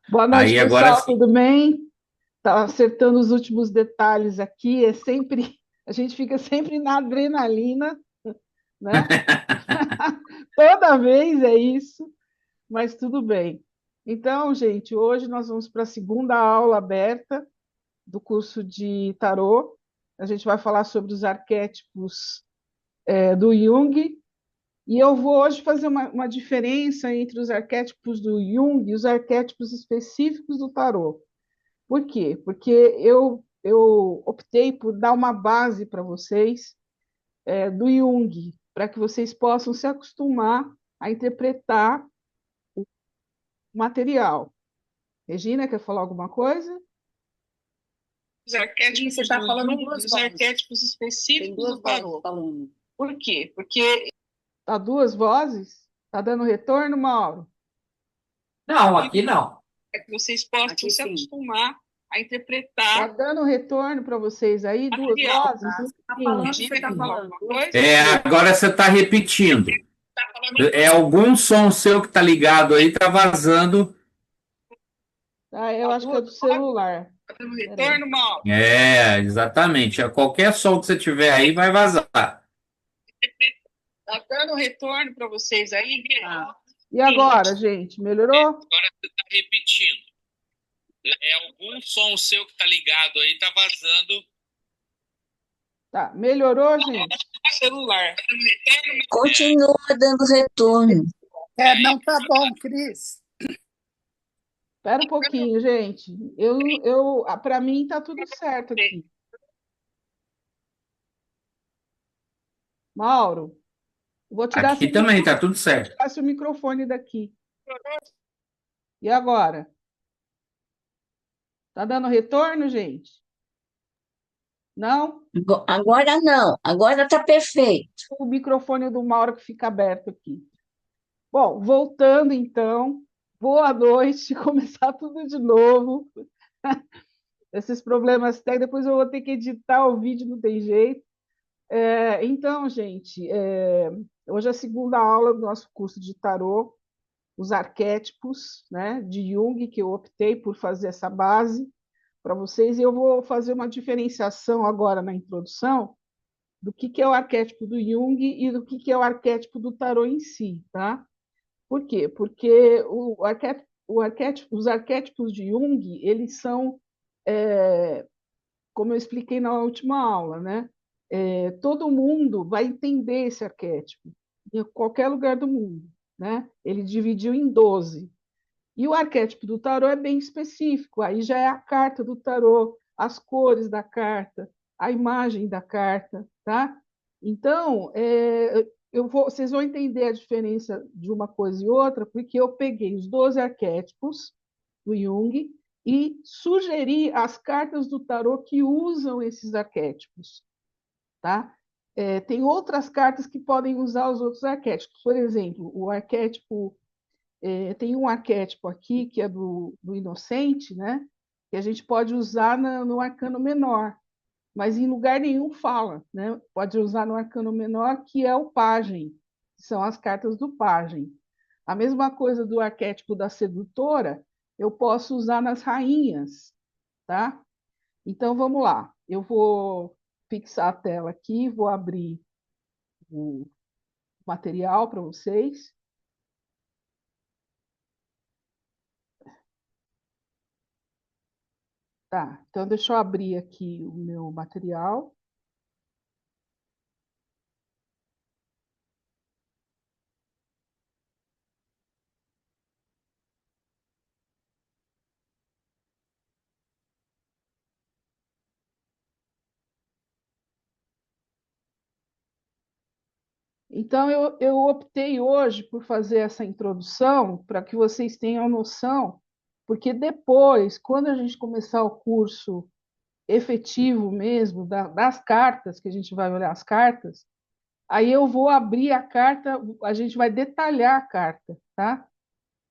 Boa noite, Aí agora pessoal, sim. tudo bem? Tá acertando os últimos detalhes aqui, é sempre, a gente fica sempre na adrenalina, né? Toda vez é isso, mas tudo bem. Então, gente, hoje nós vamos para a segunda aula aberta do curso de tarô. A gente vai falar sobre os arquétipos do Jung, e eu vou hoje fazer uma diferença entre os arquétipos do Jung e os arquétipos específicos do tarô. Por quê? Porque eu optei por dar uma base para vocês do Jung, para que vocês possam se acostumar a interpretar o material. Regina, quer falar alguma coisa? Os arquétipos Você está do falando Jung, duas os vozes. arquétipos Tem específicos duas do vozes tarô. falando. Por quê? Porque há duas vozes? Está dando retorno, Mauro? Não, aqui não. Para que vocês possam Aqui se sim. acostumar a interpretar. Está dando retorno para vocês aí, duas Tá, vozes? você está falando, Sim. você está falando. Agora você está repetindo. É algum som seu que está ligado aí, está vazando. Ah, eu acho que é do celular. Está dando retorno, Mauro? Exatamente. Qualquer som que você tiver aí vai vazar. Está dando retorno para vocês aí? Tá. E agora, gente, melhorou? Agora você está repetindo. É algum som seu que está ligado aí, está vazando. Tá, melhorou, gente? Celular. Continua dando retorno. Não tá bom, Cris. Espera um pouquinho, gente. Para mim está tudo certo aqui. Mauro, vou tirar Aqui também está tudo certo. seu microfone daqui. E agora? Tá dando retorno, gente? Não? Agora não, agora está perfeito. O microfone do Mauro que fica aberto aqui. Bom, voltando então. Boa noite, começar tudo de novo. Esses problemas técnicos, depois eu vou ter que editar o vídeo, não tem jeito. Então, gente, hoje é a segunda aula do nosso curso de tarô, os arquétipos, né, de Jung, que eu optei por fazer essa base para vocês, e eu vou fazer uma diferenciação agora na introdução do que é o arquétipo do Jung e do que é o arquétipo do tarô em si, tá? Por quê? Porque os arquétipos de Jung, eles são, como eu expliquei na última aula, né? Todo mundo vai entender esse arquétipo, em qualquer lugar do mundo, né? Ele dividiu em 12. E o arquétipo do tarô é bem específico, aí já é a carta do tarô, as cores da carta, a imagem da carta, tá? Então, vocês vão entender a diferença de uma coisa e outra, porque eu peguei os 12 arquétipos do Jung e sugeri as cartas do tarô que usam esses arquétipos, tá? Tem outras cartas que podem usar os outros arquétipos. Por exemplo, o arquétipo tem um arquétipo aqui que é do inocente, né? Que a gente pode usar no arcano menor, mas em lugar nenhum fala, né? Pode usar no arcano menor, que é o pajem, que são as cartas do pajem. A mesma coisa do arquétipo da sedutora, eu posso usar nas rainhas, tá? Então vamos lá. Eu vou fixar a tela aqui, vou abrir o material para vocês. Tá, então deixa eu abrir aqui o meu material. Então, eu optei hoje por fazer essa introdução para que vocês tenham noção, porque depois, quando a gente começar o curso efetivo mesmo, das cartas, que a gente vai olhar as cartas, aí eu vou abrir a carta, a gente vai detalhar a carta, tá?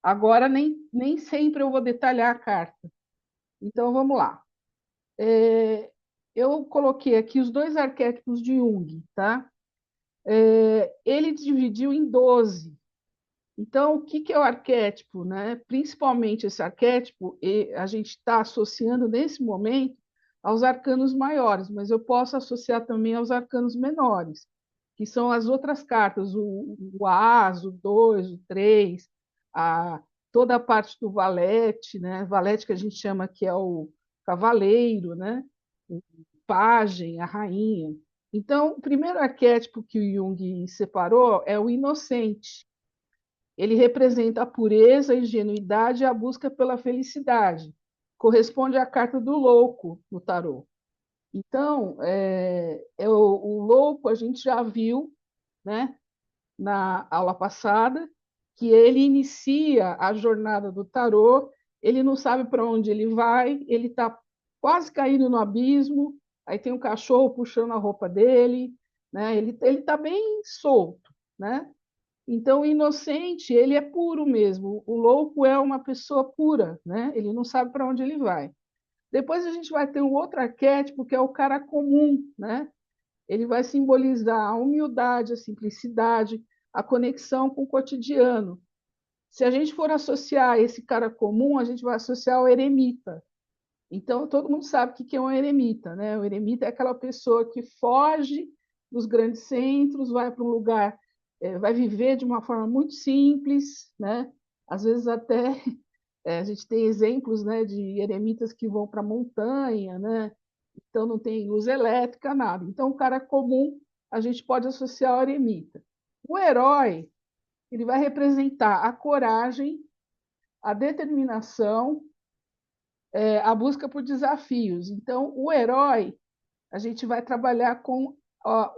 Agora, nem sempre eu vou detalhar a carta. Então, vamos lá. Eu coloquei aqui os dois arquétipos de Jung, tá? Ele dividiu em 12. Então, o que que é o arquétipo, né? Principalmente esse arquétipo, a gente está associando nesse momento aos arcanos maiores, mas eu posso associar também aos arcanos menores, que são as outras cartas, o As, o 2, o 3, a, toda a parte do valete, né? Valete que a gente chama que é o cavaleiro, né? O pajem, a rainha. Então, o primeiro arquétipo que o Jung separou é o inocente. Ele representa a pureza, a ingenuidade e a busca pela felicidade. Corresponde à carta do louco no tarô. Então, o louco a gente já viu, né, na aula passada, que ele inicia a jornada do tarô, ele não sabe para onde ele vai, ele está quase caindo no abismo, aí tem um cachorro puxando a roupa dele, né, ele está bem solto, né? Então, o inocente, ele é puro mesmo. O louco é uma pessoa pura, né? Ele não sabe para onde ele vai. Depois a gente vai ter um outro arquétipo, que é o cara comum, né? Ele vai simbolizar a humildade, a simplicidade, a conexão com o cotidiano. Se a gente for associar esse cara comum, a gente vai associar ao eremita. Então, todo mundo sabe o que é um eremita, né? O eremita é aquela pessoa que foge dos grandes centros, vai para um lugar, vai viver de uma forma muito simples, né? Às vezes até a gente tem exemplos, né, de eremitas que vão para a montanha, né? Então não tem luz elétrica, nada. Então, o cara comum a gente pode associar ao eremita. O herói, ele vai representar a coragem, a determinação, a busca por desafios. Então, o herói, a gente vai trabalhar com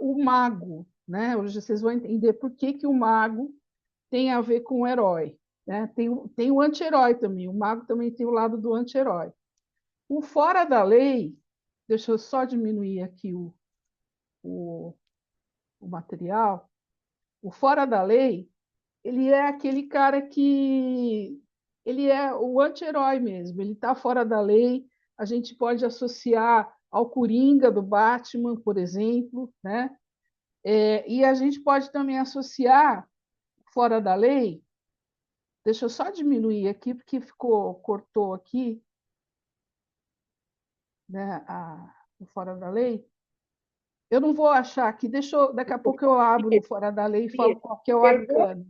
o mago, né? Hoje vocês vão entender por que, que o mago tem a ver com o herói. Né? Tem o anti-herói também, o mago também tem o lado do anti-herói. O fora da lei, deixa eu só diminuir aqui o, o material. O fora da lei, ele é aquele cara que ele é o anti-herói mesmo, ele está fora da lei. A gente pode associar ao Coringa do Batman, por exemplo, né? E a gente pode também associar fora da lei. Deixa eu só diminuir aqui, porque cortou aqui, né, o fora da lei. Eu não vou achar aqui, daqui a pouco eu abro o fora da lei e falo qual que é o arcano.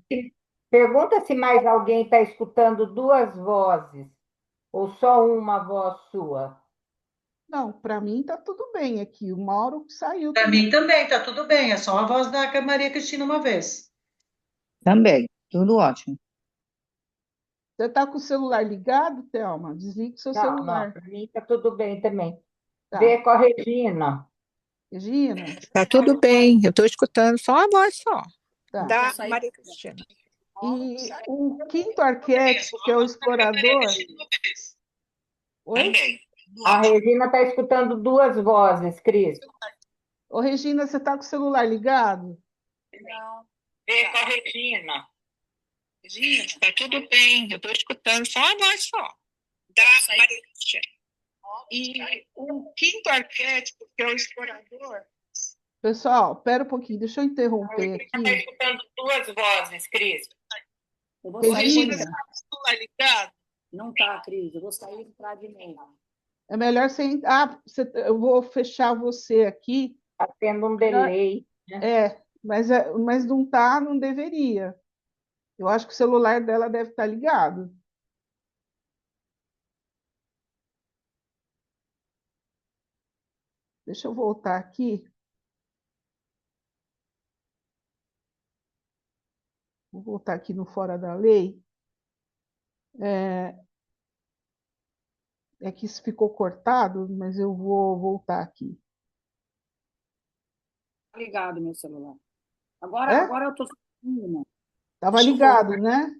Pergunta se mais alguém está escutando duas vozes ou só uma voz sua. Não, para mim está tudo bem aqui. O Mauro saiu Para também. mim também, tá tudo bem. É só a voz da Maria Cristina uma vez. Também, tudo ótimo. Você está com o celular ligado, Thelma? Desligue o seu Não, celular. para mim está tudo bem também. Tá. Vê com a Regina. Regina? Tá tudo bem, eu estou escutando só a voz só, Tá. da Maria Cristina. E o quinto arquétipo, que é o explorador. Oi? Também. A Regina está escutando duas vozes, Cris. Ô, Regina, você está com o celular ligado? Não. Vê com a Regina. Regina, tá tudo bem, eu estou escutando só a voz só, da Maria Cristina. E o quinto arquétipo, que é o explorador. Pessoal, espera um pouquinho, deixa eu interromper Está aqui. escutando duas vozes, Cris. Eu vou sair Regina, e entrar. Celular ligado? Não tá, Cris. Eu vou sair e entrar de novo. é melhor você. Eu vou fechar você aqui. Está tendo um delay. Mas não tá, não deveria. Eu acho que o celular dela deve estar ligado. Deixa eu voltar aqui. Vou voltar aqui no Fora da Lei. É que isso ficou cortado, mas eu vou voltar aqui. Tá ligado meu celular. É? Agora eu tô sozinha. Estava ligado, né?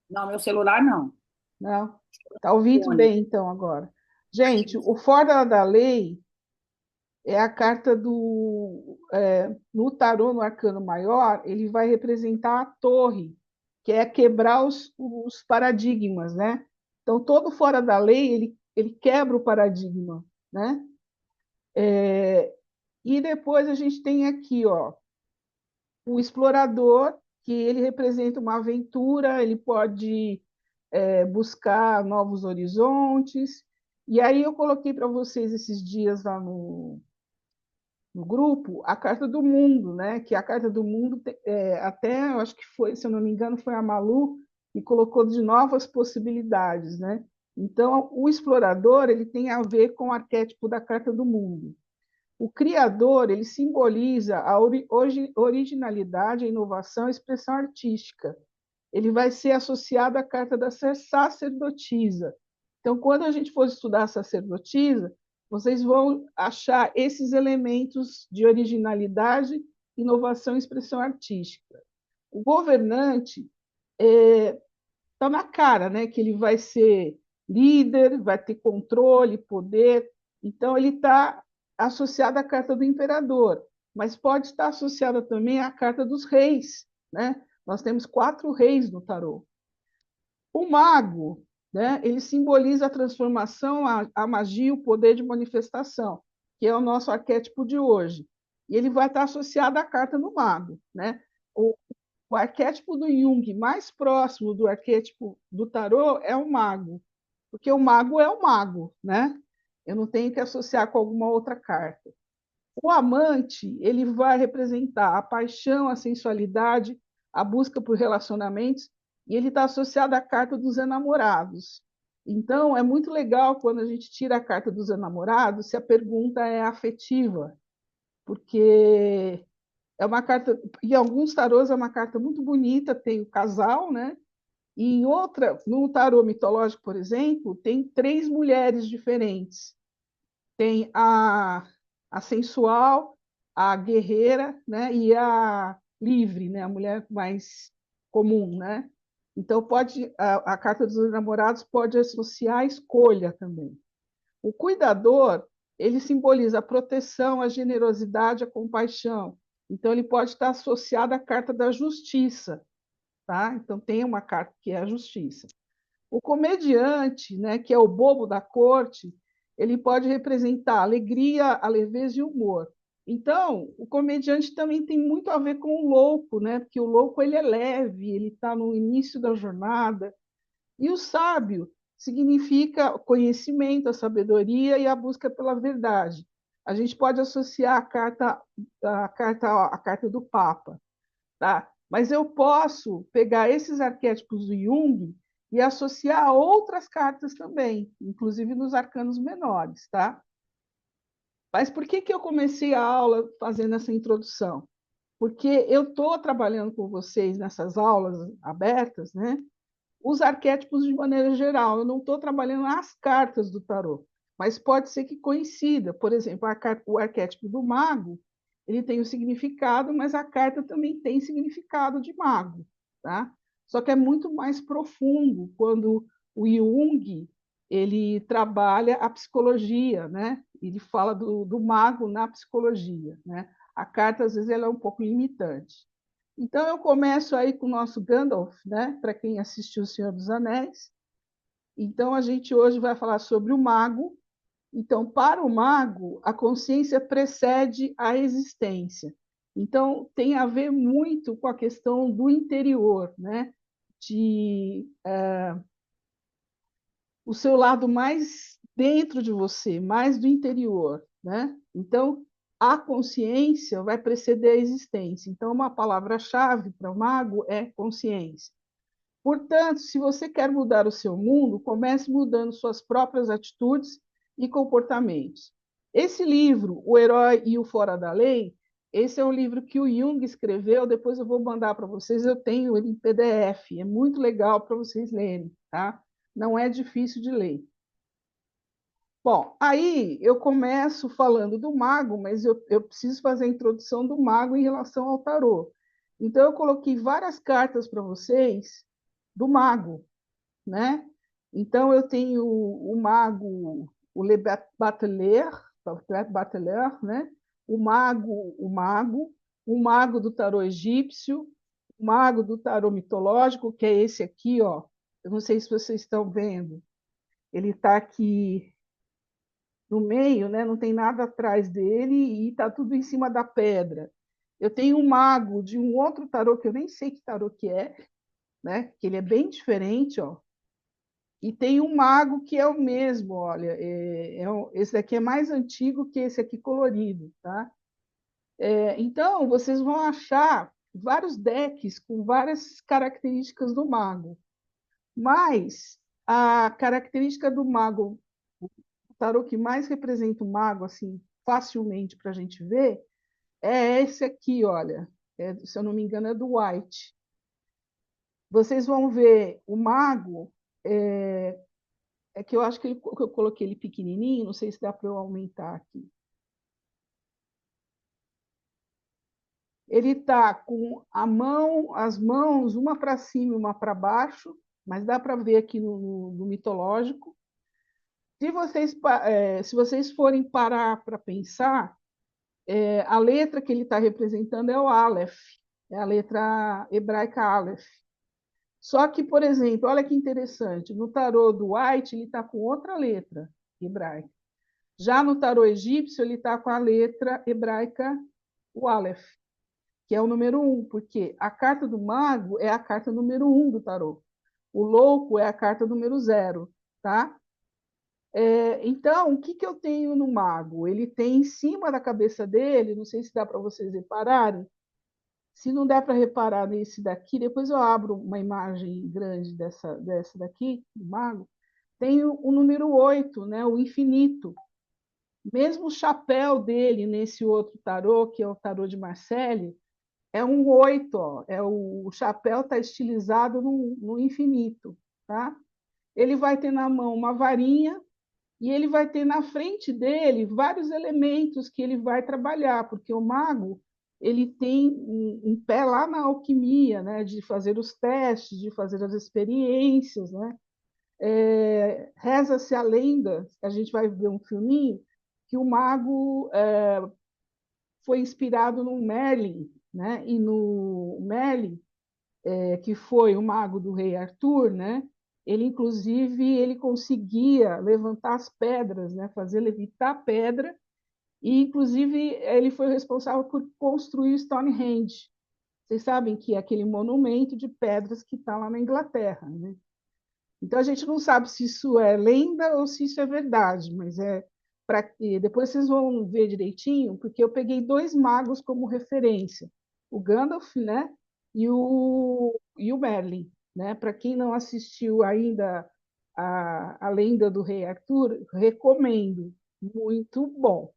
Não, meu celular não. Não. Está ouvindo bem, então, agora. Gente, o Fora da Lei é a carta no tarô, no arcano maior, ele vai representar a torre, que é quebrar os paradigmas, né? Então, todo fora da lei, ele quebra o paradigma, né? E depois a gente tem aqui, ó, o explorador, porque ele representa uma aventura, ele pode buscar novos horizontes. E aí eu coloquei para vocês esses dias lá no grupo a Carta do Mundo, né? Que a Carta do Mundo, até eu acho que foi, se eu não me engano, foi a Malu que colocou de novas possibilidades, né? Então, o explorador ele tem a ver com o arquétipo da Carta do Mundo. O criador ele simboliza a originalidade, a inovação, a expressão artística. Ele vai ser associado à carta da sacerdotisa. Então, quando a gente for estudar a sacerdotisa, vocês vão achar esses elementos de originalidade, inovação e expressão artística. O governante está na cara, né, que ele vai ser líder, vai ter controle, poder. Então, ele está associado à carta do imperador, mas pode estar associada também à carta dos reis, né? Nós temos 4 reis no tarô. O mago, né, ele simboliza a transformação, a magia, o poder de manifestação, que é o nosso arquétipo de hoje. E ele vai estar associado à carta do mago, né? O arquétipo do Jung mais próximo do arquétipo do tarô é o mago, porque o mago é o mago, né? Eu não tenho que associar com alguma outra carta. O amante, ele vai representar a paixão, a sensualidade, a busca por relacionamentos, e ele está associado à carta dos enamorados. Então, é muito legal quando a gente tira a carta dos enamorados se a pergunta é afetiva, porque é uma carta, em alguns tarôs é uma carta muito bonita, tem o casal, né? E em outra, no tarô mitológico, por exemplo, tem 3 mulheres diferentes. Tem a sensual, a guerreira, né? E a livre, né? A mulher mais comum, né? Então, a carta dos namorados pode associar a escolha também. O cuidador, ele simboliza a proteção, a generosidade, a compaixão. Então, ele pode estar associado à carta da justiça, tá? Então, tem uma carta que é a justiça. O comediante, né, que é o bobo da corte, ele pode representar alegria, a leveza e o humor. Então, o comediante também tem muito a ver com o louco, né? Porque o louco ele é leve, ele está no início da jornada. E o sábio significa conhecimento, a sabedoria e a busca pela verdade. A gente pode associar a carta do Papa, tá? Mas eu posso pegar esses arquétipos do Jung e associar a outras cartas também, inclusive nos arcanos menores, tá? Mas por que eu comecei a aula fazendo essa introdução? Porque eu estou trabalhando com vocês nessas aulas abertas, né? Os arquétipos de maneira geral. Eu não estou trabalhando as cartas do tarô, mas pode ser que coincida. Por exemplo, o arquétipo do mago, ele tem o significado, mas a carta também tem significado de mago, tá? Só que é muito mais profundo quando o Jung ele trabalha a psicologia, né? Ele fala do mago na psicologia, né? A carta às vezes ela é um pouco limitante. Então, eu começo aí com o nosso Gandalf, né? Para quem assistiu O Senhor dos Anéis. Então, a gente hoje vai falar sobre o mago. Então, para o mago, a consciência precede a existência. Então, tem a ver muito com a questão do interior, né? O seu lado mais dentro de você, mais do interior, né? Então, a consciência vai preceder a existência. Então, uma palavra-chave para o mago é consciência. Portanto, se você quer mudar o seu mundo, comece mudando suas próprias atitudes e comportamentos. Esse livro, O Herói e o Fora da Lei, esse é um livro que o Jung escreveu, depois eu vou mandar para vocês, eu tenho ele em PDF, é muito legal para vocês lerem, tá? Não é difícil de ler. Bom, aí eu começo falando do mago, mas eu preciso fazer a introdução do mago em relação ao tarô. Então, eu coloquei várias cartas para vocês do mago, né? Então, eu tenho o mago, o Le Bateleur, né? O mago do tarô egípcio, o mago do tarô mitológico, que é esse aqui, ó. Eu não sei se vocês estão vendo. Ele está aqui no meio, né? Não tem nada atrás dele e está tudo em cima da pedra. Eu tenho um mago de um outro tarô que eu nem sei que tarô que é, né? Que ele é bem diferente, ó. E tem um mago que é o mesmo, olha, esse daqui é mais antigo que esse aqui colorido, tá? Então, vocês vão achar vários decks com várias características do mago, mas a característica do mago, o tarô que mais representa o mago, assim, facilmente para a gente ver, é esse aqui, olha, se eu não me engano, é do White. Vocês vão ver o mago, é que eu acho que eu coloquei ele pequenininho, não sei se dá para eu aumentar aqui. Ele está com as mãos, uma para cima e uma para baixo, mas dá para ver aqui no mitológico. Se vocês forem parar para pensar, a letra que ele está representando é o Aleph, é a letra hebraica Aleph. Só que, por exemplo, olha que interessante, no tarô do White ele está com outra letra hebraica. Já no tarô egípcio ele está com a letra hebraica, o Aleph, que é o número 1, porque a carta do mago é a carta número 1 do tarô. O louco é a carta número 0, tá? Então, o que eu tenho no mago? Ele tem em cima da cabeça dele, não sei se dá para vocês repararem, se não der para reparar nesse daqui, depois eu abro uma imagem grande dessa daqui, do mago, tem o número 8, né? O infinito. Mesmo o chapéu dele nesse outro tarô, que é o tarô de Marseille, é um 8, ó. O chapéu está estilizado no infinito, tá? Ele vai ter na mão uma varinha e ele vai ter na frente dele vários elementos que ele vai trabalhar, porque o mago ele tem um pé lá na alquimia, né? De fazer os testes, de fazer as experiências, né? Reza-se a lenda, a gente vai ver um filminho, que o mago foi inspirado no Merlin, né? E no Merlin, que foi o mago do rei Arthur, né? Ele conseguia levantar as pedras, né? Fazer levitar pedra, e inclusive ele foi responsável por construir Stonehenge. Vocês sabem que é aquele monumento de pedras que está lá na Inglaterra, né? Então a gente não sabe se isso é lenda ou se isso é verdade, mas depois vocês vão ver direitinho, porque eu peguei 2 magos como referência, o Gandalf, né, e o Merlin, né? Para quem não assistiu ainda a Lenda do Rei Arthur, recomendo, muito bom.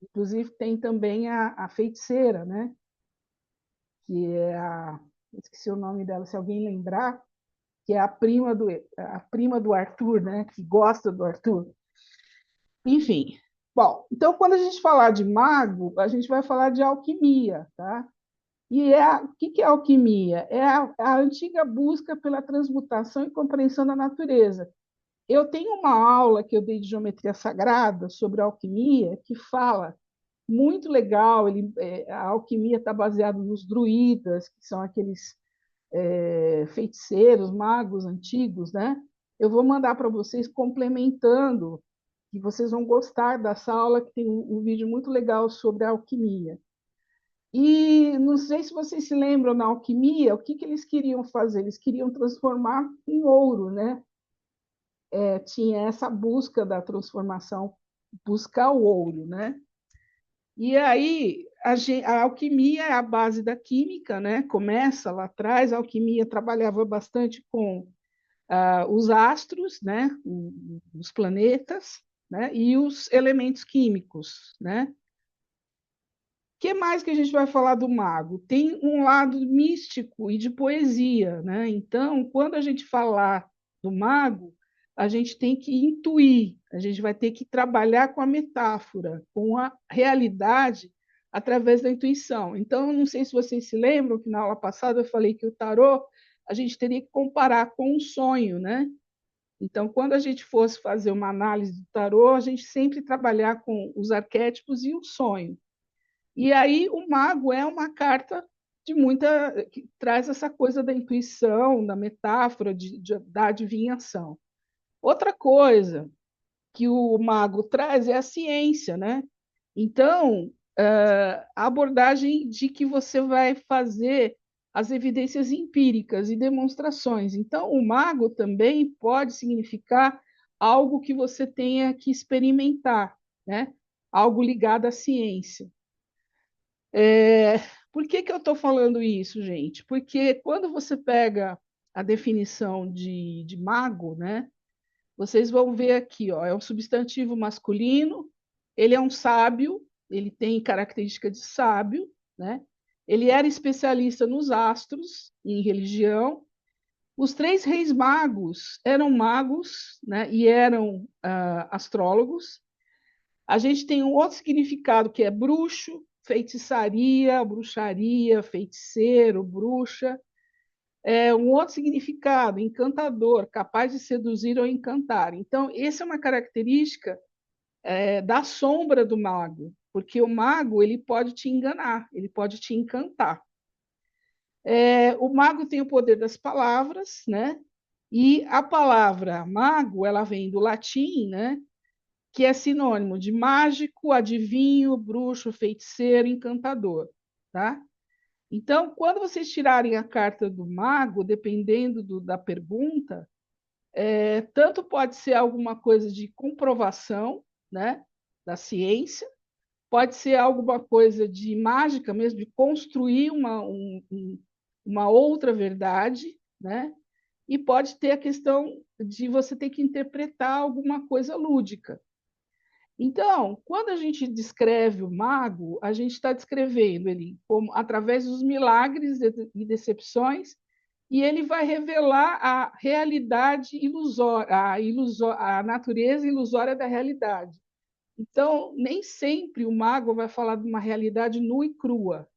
Inclusive tem também a feiticeira, né, que é esqueci o nome dela, se alguém lembrar, que é a prima do Arthur, né, que gosta do Arthur. Enfim, bom, então quando a gente falar de mago, a gente vai falar de alquimia, tá? E o que é alquimia? É a antiga busca pela transmutação e compreensão da natureza. Eu tenho uma aula que eu dei de geometria sagrada sobre alquimia que fala muito legal. A alquimia está baseada nos druidas, que são aqueles feiticeiros, magos antigos, né? Eu vou mandar para vocês complementando, que vocês vão gostar dessa aula, que tem um vídeo muito legal sobre a alquimia. E não sei se vocês se lembram, na alquimia, o que eles queriam fazer? Eles queriam transformar em ouro, né? Tinha essa busca da transformação, buscar o ouro, né? E aí a alquimia é a base da química, né? Começa lá atrás, a alquimia trabalhava bastante com os astros, né? Os planetas, né? E os elementos químicos, né? O que mais que a gente vai falar do mago? Tem um lado místico e de poesia, né? Então, quando a gente falar do mago, a gente tem que intuir, a gente vai ter que trabalhar com a metáfora, com a realidade através da intuição. Então, não sei se vocês se lembram que na aula passada eu falei que o tarô a gente teria que comparar com um sonho, né? Então, quando a gente fosse fazer uma análise do tarô, a gente sempre trabalhar com os arquétipos e o sonho. E aí o mago é uma carta que traz essa coisa da intuição, da metáfora, da adivinhação. Outra coisa que o mago traz é a ciência, né? Então, a abordagem de que você vai fazer as evidências empíricas e demonstrações. Então, o mago também pode significar algo que você tenha que experimentar, né? Algo ligado à ciência. Por que eu estou falando isso, gente? Porque quando você pega a definição de mago, né? Vocês vão ver aqui, ó, é um substantivo masculino, ele é um sábio, ele tem característica de sábio, né? Ele era especialista nos astros, em religião. Os três reis magos eram magos, né? E eram astrólogos. A gente tem um outro significado que é bruxo, feitiçaria, bruxaria, feiticeiro, bruxa. Um outro significado, encantador, capaz de seduzir ou encantar. Então, essa é uma característica da sombra do mago, porque o mago ele pode te enganar, ele pode te encantar. O mago tem o poder das palavras, né? E a palavra mago, ela vem do latim, né? Que é sinônimo de mágico, adivinho, bruxo, feiticeiro, encantador, tá? Então, quando vocês tirarem a carta do mago, dependendo da pergunta, tanto pode ser alguma coisa de comprovação, né, da ciência, pode ser alguma coisa de mágica mesmo, de construir uma outra verdade, né, e pode ter a questão de você ter que interpretar alguma coisa lúdica. Então, quando a gente descreve o mago, a gente está descrevendo ele como através dos milagres e decepções, e ele vai revelar a realidade ilusória, a natureza ilusória da realidade. Então, nem sempre o mago vai falar de uma realidade nua e crua.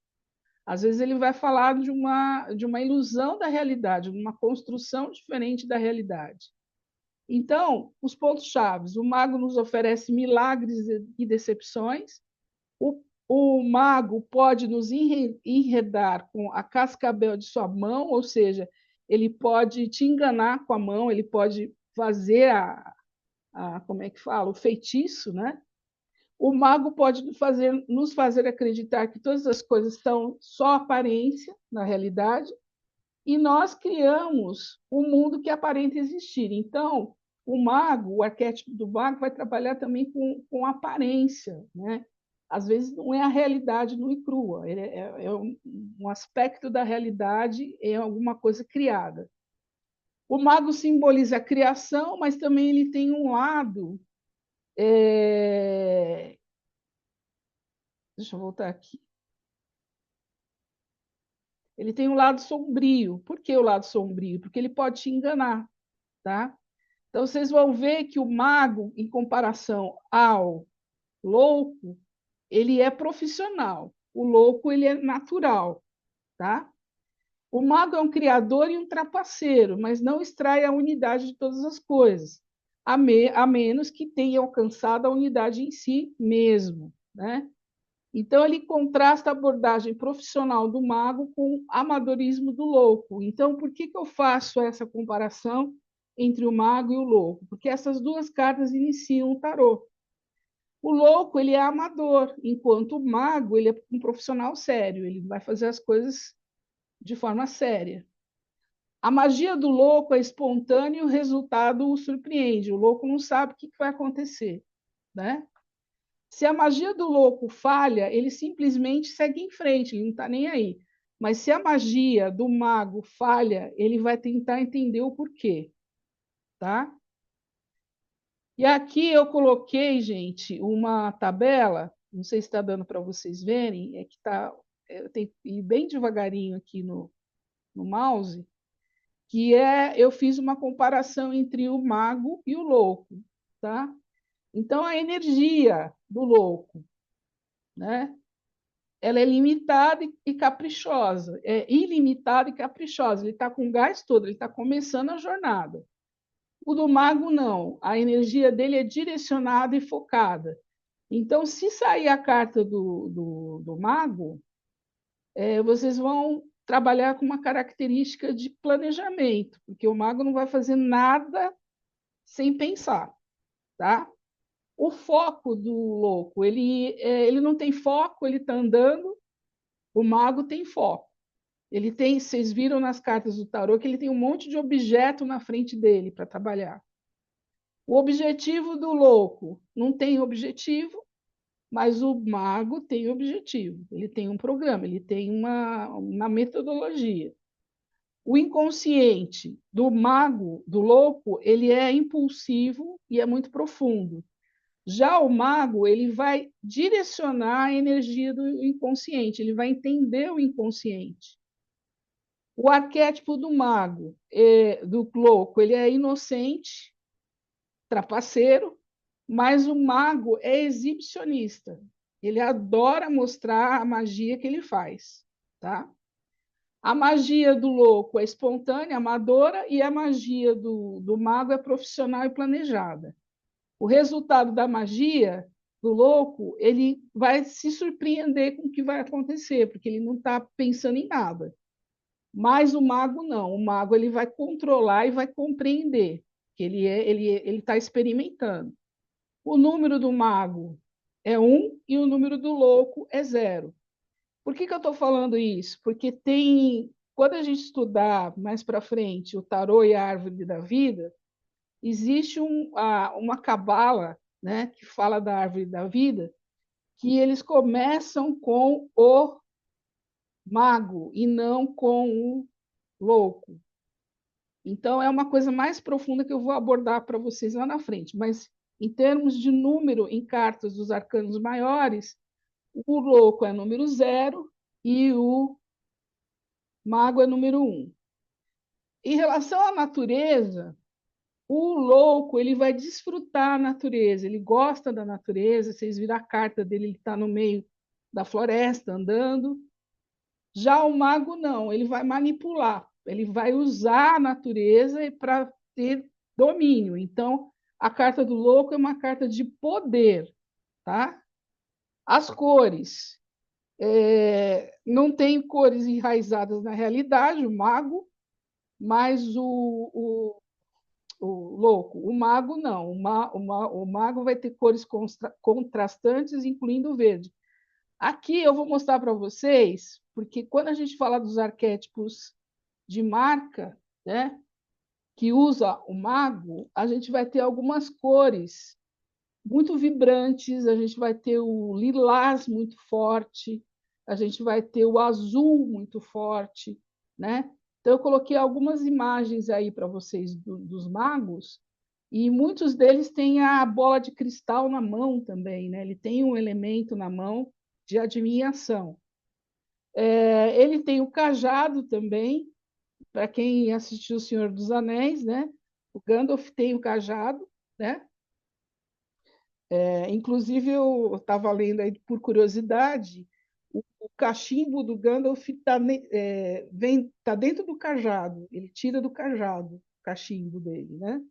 Às vezes ele vai falar de uma ilusão da realidade, de uma construção diferente da realidade. Então, os pontos chaves: o mago nos oferece milagres e decepções. O mago pode nos enredar com a cascavel de sua mão, ou seja, ele pode te enganar com a mão, ele pode fazer como é que fala? O feitiço, né? O mago pode nos fazer acreditar que todas as coisas são só aparência, na realidade, e nós criamos um mundo que aparenta existir. Então, o arquétipo do mago, vai trabalhar também com aparência, né? Às vezes não é a realidade nua e crua, é um aspecto da realidade, é alguma coisa criada. O mago simboliza a criação, mas também ele tem um lado. Deixa eu voltar aqui. Ele tem um lado sombrio. Por que o lado sombrio? Porque ele pode te enganar, tá? Então, vocês vão ver que o mago, em comparação ao louco, ele é profissional. O louco, ele é natural, tá? O mago é um criador e um trapaceiro, mas não extrai a unidade de todas as coisas, a menos que tenha alcançado a unidade em si mesmo, né? Então, ele contrasta a abordagem profissional do mago com o amadorismo do louco. Então, por que eu faço essa comparação entre o mago e o louco? Porque essas duas cartas iniciam o tarô. O louco, ele é amador, enquanto o mago, ele é um profissional sério, ele vai fazer as coisas de forma séria. A magia do louco é espontânea e o resultado o surpreende. O louco não sabe o que vai acontecer, né? Se a magia do louco falha, ele simplesmente segue em frente, ele não está nem aí. Mas se a magia do mago falha, ele vai tentar entender o porquê, tá? E aqui eu coloquei, gente, uma tabela, não sei se está dando para vocês verem, que está, eu tenho que ir bem devagarinho aqui no mouse, eu fiz uma comparação entre o mago e o louco, tá? Então, a energia do louco, né? Ela é limitada e caprichosa, é ilimitada e caprichosa, ele está com o gás todo, ele está começando a jornada. O do mago, não, a energia dele é direcionada e focada. Então, se sair a carta do mago, vocês vão trabalhar com uma característica de planejamento, porque o mago não vai fazer nada sem pensar, tá? O foco do louco, ele não tem foco, ele está andando, o mago tem foco. Ele tem, vocês viram nas cartas do tarô que ele tem um monte de objeto na frente dele para trabalhar. O objetivo do louco não tem objetivo, mas o mago tem objetivo. Ele tem um programa, ele tem uma metodologia. O inconsciente do mago, do louco, ele é impulsivo e é muito profundo. Já o mago, ele vai direcionar a energia do inconsciente, ele vai entender o inconsciente. O arquétipo do mago, do louco, ele é inocente, trapaceiro, mas o mago é exibicionista. Ele adora mostrar a magia que ele faz, tá? A magia do louco é espontânea, amadora, e a magia do mago é profissional e planejada. O resultado da magia do louco, ele vai se surpreender com o que vai acontecer, porque ele não está pensando em nada. Mas o mago não. O mago ele vai controlar e vai compreender que ele está experimentando. O número do mago é 1 e o número do louco é 0. Por que eu estou falando isso? Porque quando a gente estudar mais para frente o tarô e a árvore da vida, existe uma cabala, né, que fala da árvore da vida, que eles começam com o mago e não com o louco. Então, é uma coisa mais profunda que eu vou abordar para vocês lá na frente. Mas, em termos de número em cartas dos arcanos maiores, o louco é número 0 e o mago é número 1. Em relação à natureza, o louco ele vai desfrutar a natureza, ele gosta da natureza. Vocês viram a carta dele, ele está no meio da floresta, andando. Já o mago não, ele vai manipular, ele vai usar a natureza para ter domínio. Então, a carta do louco é uma carta de poder, tá? As cores. Não tem cores enraizadas na realidade, o mago, mas o louco. O mago não. O mago vai ter cores contrastantes, incluindo o verde. Aqui eu vou mostrar para vocês, porque quando a gente fala dos arquétipos de marca, né, que usa o mago, a gente vai ter algumas cores muito vibrantes, a gente vai ter o lilás muito forte, a gente vai ter o azul muito forte, né? Então, eu coloquei algumas imagens aí para vocês dos magos, e muitos deles têm a bola de cristal na mão também, né? Ele tem um elemento na mão de adivinhação. Ele tem o cajado também, para quem assistiu O Senhor dos Anéis, né? O Gandalf tem o cajado, né? Inclusive, eu estava lendo aí por curiosidade, o cachimbo do Gandalf tá dentro do cajado, ele tira do cajado o cachimbo dele, né?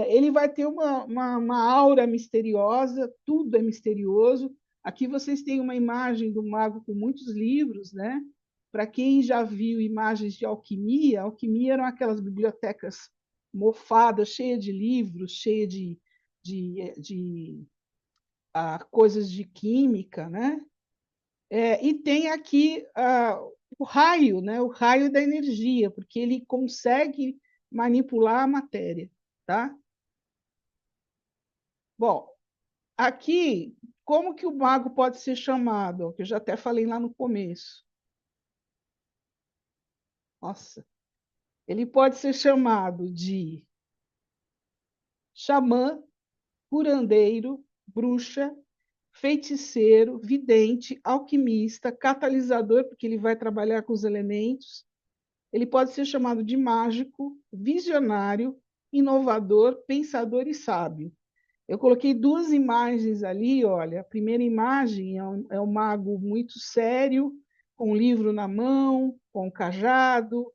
Ele vai ter uma aura misteriosa, tudo é misterioso. Aqui vocês têm uma imagem do mago com muitos livros, né? Para quem já viu imagens de alquimia, alquimia eram aquelas bibliotecas mofadas, cheias de livros, cheias de coisas de química, né? E tem aqui o raio, né? O raio da energia, porque ele consegue manipular a matéria, tá? Bom, aqui, como que o mago pode ser chamado? Que eu já até falei lá no começo. Nossa, ele pode ser chamado de xamã, curandeiro, bruxa, feiticeiro, vidente, alquimista, catalisador, porque ele vai trabalhar com os elementos. Ele pode ser chamado de mágico, visionário, inovador, pensador e sábio. Eu coloquei duas imagens ali, olha. A primeira imagem é um mago muito sério, com um livro na mão, com um cajado,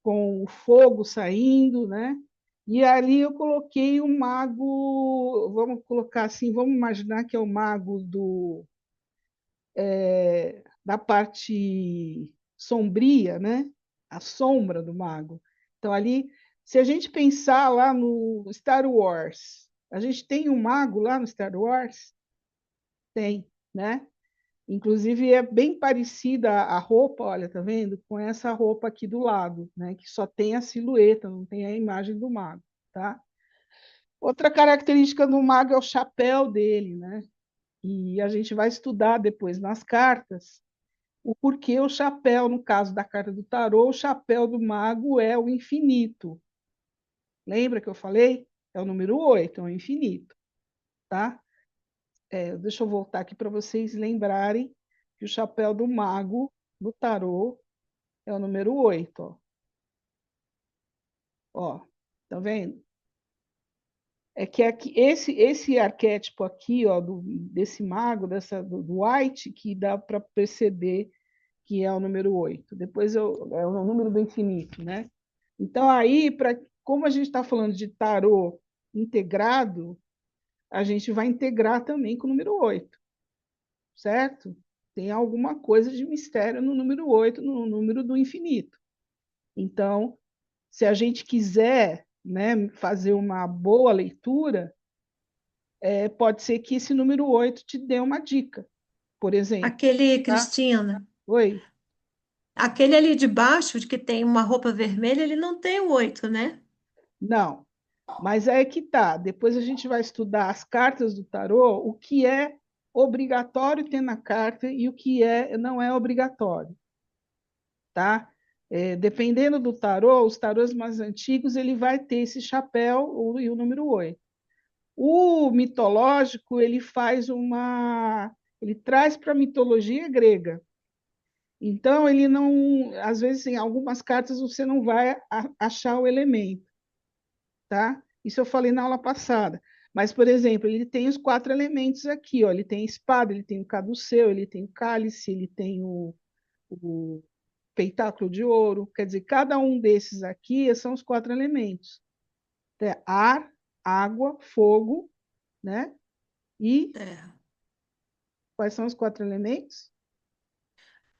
com o fogo saindo, né? E ali eu coloquei um mago, vamos colocar assim, vamos imaginar que é o mago da parte sombria, né? A sombra do mago. Então, ali, se a gente pensar lá no Star Wars, A gente tem um mago lá no Star Wars? Tem, né? Inclusive, é bem parecida a roupa, olha, tá vendo? Com essa roupa aqui do lado, né? Que só tem a silhueta, não tem a imagem do mago, tá? Outra característica do mago é o chapéu dele, né? E a gente vai estudar depois nas cartas o porquê o chapéu, no caso da carta do tarô, o chapéu do mago é o infinito. Lembra que eu falei? É o número 8, é o infinito, tá? Deixa eu voltar aqui para vocês lembrarem que o chapéu do mago do tarô é o número 8, ó. Ó, tá vendo? É que aqui, esse arquétipo aqui, ó, desse mago, do White, que dá para perceber que é o número 8. Depois é o número do infinito, né? Então, aí, como a gente está falando de tarô integrado, a gente vai integrar também com o número 8, certo? Tem alguma coisa de mistério no número 8, no número do infinito. Então, se a gente quiser, né, fazer uma boa leitura, pode ser que esse número 8 te dê uma dica, por exemplo. Aquele, Tá? Cristina, Oi? aquele ali de baixo, de que tem uma roupa vermelha, ele não tem o 8, né? Não, mas é que tá. Depois a gente vai estudar as cartas do tarô, o que é obrigatório ter na carta e o que não é obrigatório, tá? Dependendo do tarô, os tarôs mais antigos, ele vai ter esse chapéu e o número 8. O mitológico, ele traz para a mitologia grega. Então, ele não, às vezes, em algumas cartas você não vai achar o elemento, tá? Isso eu falei na aula passada. Mas, por exemplo, ele tem os 4 elementos aqui, ó. Ele tem a espada, ele tem o caduceu, ele tem o cálice, ele tem o pentáculo de ouro. Quer dizer, cada um desses aqui são os 4 elementos. Ar, água, fogo, né? E Terra. quais são os 4 elementos?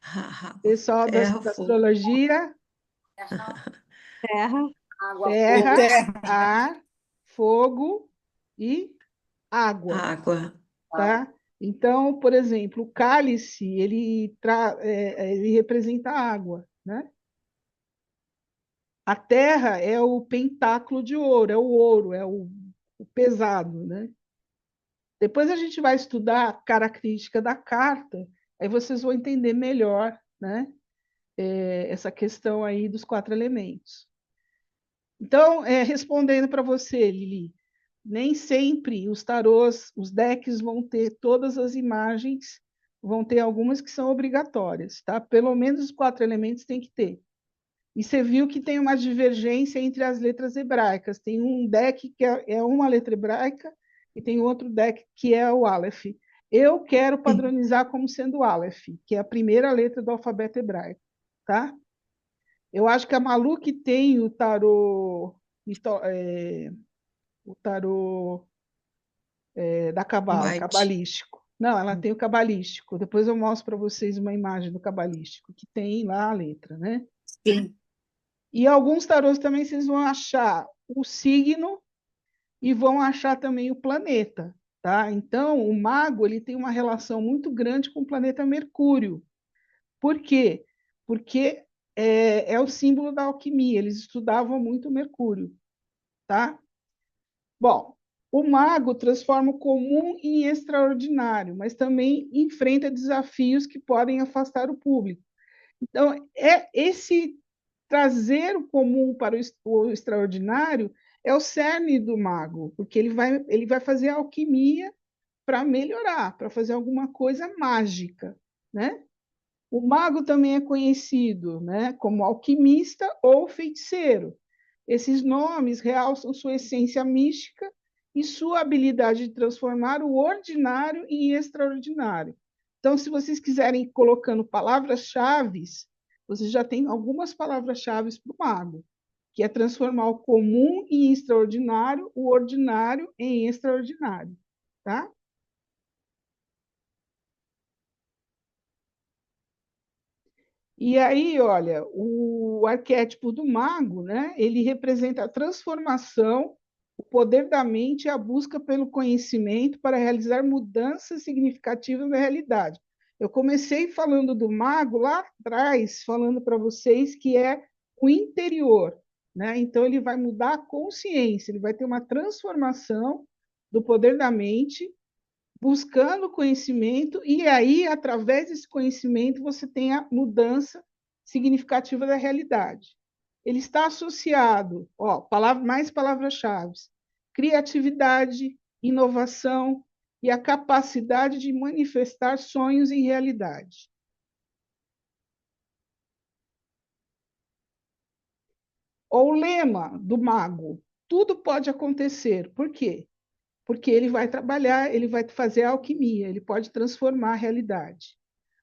Água, Pessoal terra, da fogo. astrologia, Terra, água, terra, fogo, ar, fogo e água, Água. tá? Então, por exemplo, o cálice, ele representa a água, né? A terra é o pentáculo de ouro, é o pesado, né? Depois a gente vai estudar a característica da carta, aí vocês vão entender melhor, né? Essa questão aí dos 4 elementos. Então, respondendo para você, Lili, nem sempre os tarôs, os decks vão ter todas as imagens, vão ter algumas que são obrigatórias, tá? Pelo menos os 4 elementos tem que ter. E você viu que tem uma divergência entre as letras hebraicas. Tem um deck que é uma letra hebraica e tem outro deck que é o Aleph. Eu quero padronizar como sendo o Aleph, que é a primeira letra do alfabeto hebraico, tá? Eu acho que a Malu que tem o tarô da Cabala, White. cabalístico. Não, ela tem o cabalístico. Depois eu mostro para vocês uma imagem do cabalístico, que tem lá a letra, né? Sim. E alguns tarôs também vocês vão achar o signo e vão achar também o planeta, tá? Então, o mago, ele tem uma relação muito grande com o planeta Mercúrio. Por quê? Porque é o símbolo da alquimia, eles estudavam muito o Mercúrio, tá? Bom, o mago transforma o comum em extraordinário, mas também enfrenta desafios que podem afastar o público. Então, esse trazer o comum para o extraordinário é o cerne do mago, porque ele vai fazer alquimia para melhorar, para fazer alguma coisa mágica, né? O mago também é conhecido, né, como alquimista ou feiticeiro. Esses nomes realçam sua essência mística e sua habilidade de transformar o ordinário em extraordinário. Então, se vocês quiserem ir colocando palavras-chave, vocês já têm algumas palavras-chave para o mago, que é transformar o comum em extraordinário, o ordinário em extraordinário, tá? E aí, olha, o arquétipo do mago, né, ele representa a transformação O poder da mente é a busca pelo conhecimento para realizar mudanças significativas na realidade. Eu comecei falando do mago lá atrás, falando para vocês que é o interior, né? Então ele vai mudar a consciência, ele vai ter uma transformação do poder da mente, buscando conhecimento, e aí, através desse conhecimento, você tem a mudança significativa da realidade. Ele está associado, mais palavras-chave: criatividade, inovação e a capacidade de manifestar sonhos em realidade. O lema do mago: tudo pode acontecer. Por quê? Porque ele vai trabalhar, ele vai fazer alquimia, ele pode transformar a realidade.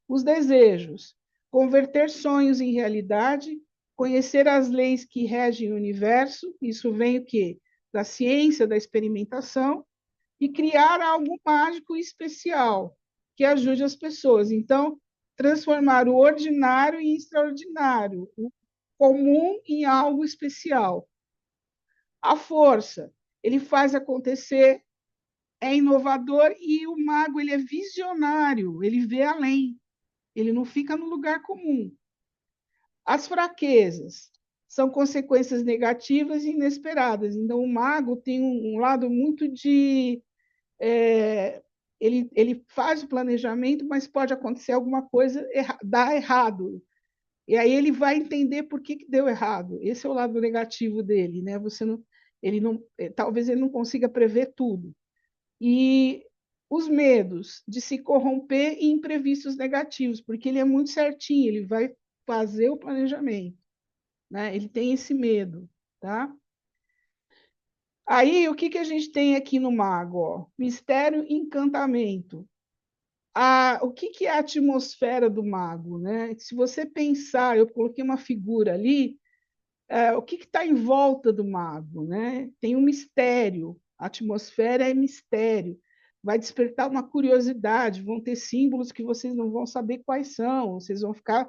Os desejos: converter sonhos em realidade, conhecer as leis que regem o universo, isso vem o quê? Da ciência, da experimentação, e criar algo mágico e especial que ajude as pessoas. Então, transformar o ordinário em extraordinário, o comum em algo especial. A força: ele faz acontecer, é inovador, e o mago ele é visionário, ele vê além, ele não fica no lugar comum. As fraquezas são consequências negativas e inesperadas. Então, o mago tem um lado muito de... ele faz o planejamento, mas pode acontecer alguma coisa, dar errado. E aí ele vai entender por que deu errado. Esse é o lado negativo dele, né? Talvez ele não consiga prever tudo. E os medos de se corromper e imprevistos negativos, porque ele é muito certinho, ele vai fazer o planejamento, né? Ele tem esse medo, tá? Aí, o que a gente tem aqui no mago? Ó? Mistério e encantamento. O que é a atmosfera do mago, né? Se você pensar, eu coloquei uma figura ali, o que está em volta do mago, né? Tem um mistério, a atmosfera é mistério, vai despertar uma curiosidade, vão ter símbolos que vocês não vão saber quais são, vocês vão ficar,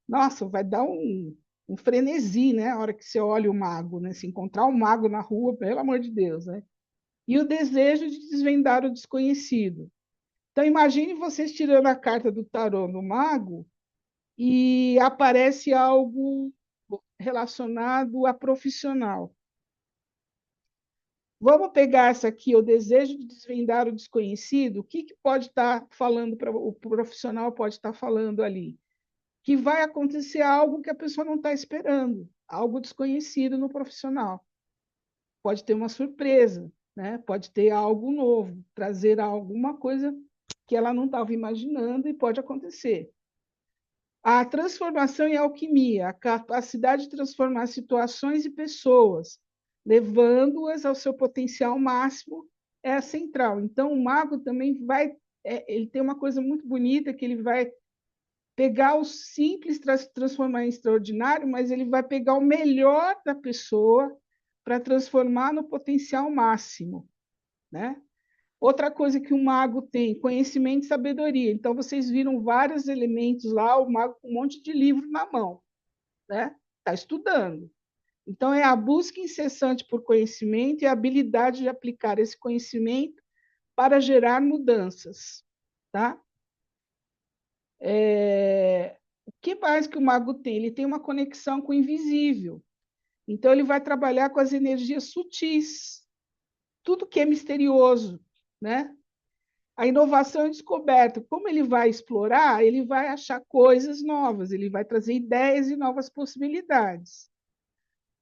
nossa, vai dar um frenesi, né? A hora que você olha o mago, né? Se encontrar um mago na rua, pelo amor de Deus, né? E o desejo de desvendar o desconhecido. Então, imagine vocês tirando a carta do tarô no mago e aparece algo relacionado a profissional. Vamos pegar essa aqui, o desejo de desvendar o desconhecido. O que pode estar falando, o profissional pode estar falando ali? Que vai acontecer algo que a pessoa não está esperando, algo desconhecido no profissional. Pode ter uma surpresa, né? Pode ter algo novo, trazer alguma coisa que ela não estava imaginando, e pode acontecer. A transformação em alquimia, a capacidade de transformar situações e pessoas, levando-as ao seu potencial máximo, é central. Então, o mago também ele tem uma coisa muito bonita, que ele vai pegar o simples, transformar em extraordinário, mas ele vai pegar o melhor da pessoa para transformar no potencial máximo, né? Outra coisa que o mago tem: conhecimento e sabedoria. Então, vocês viram vários elementos lá, o mago com um monte de livro na mão, né? Está estudando. Então, é a busca incessante por conhecimento e a habilidade de aplicar esse conhecimento para gerar mudanças, tá? O que mais que o mago tem? Ele tem uma conexão com o invisível. Então, ele vai trabalhar com as energias sutis, tudo que é misterioso, né? A inovação e descoberta, como ele vai explorar, ele vai achar coisas novas, ele vai trazer ideias e novas possibilidades.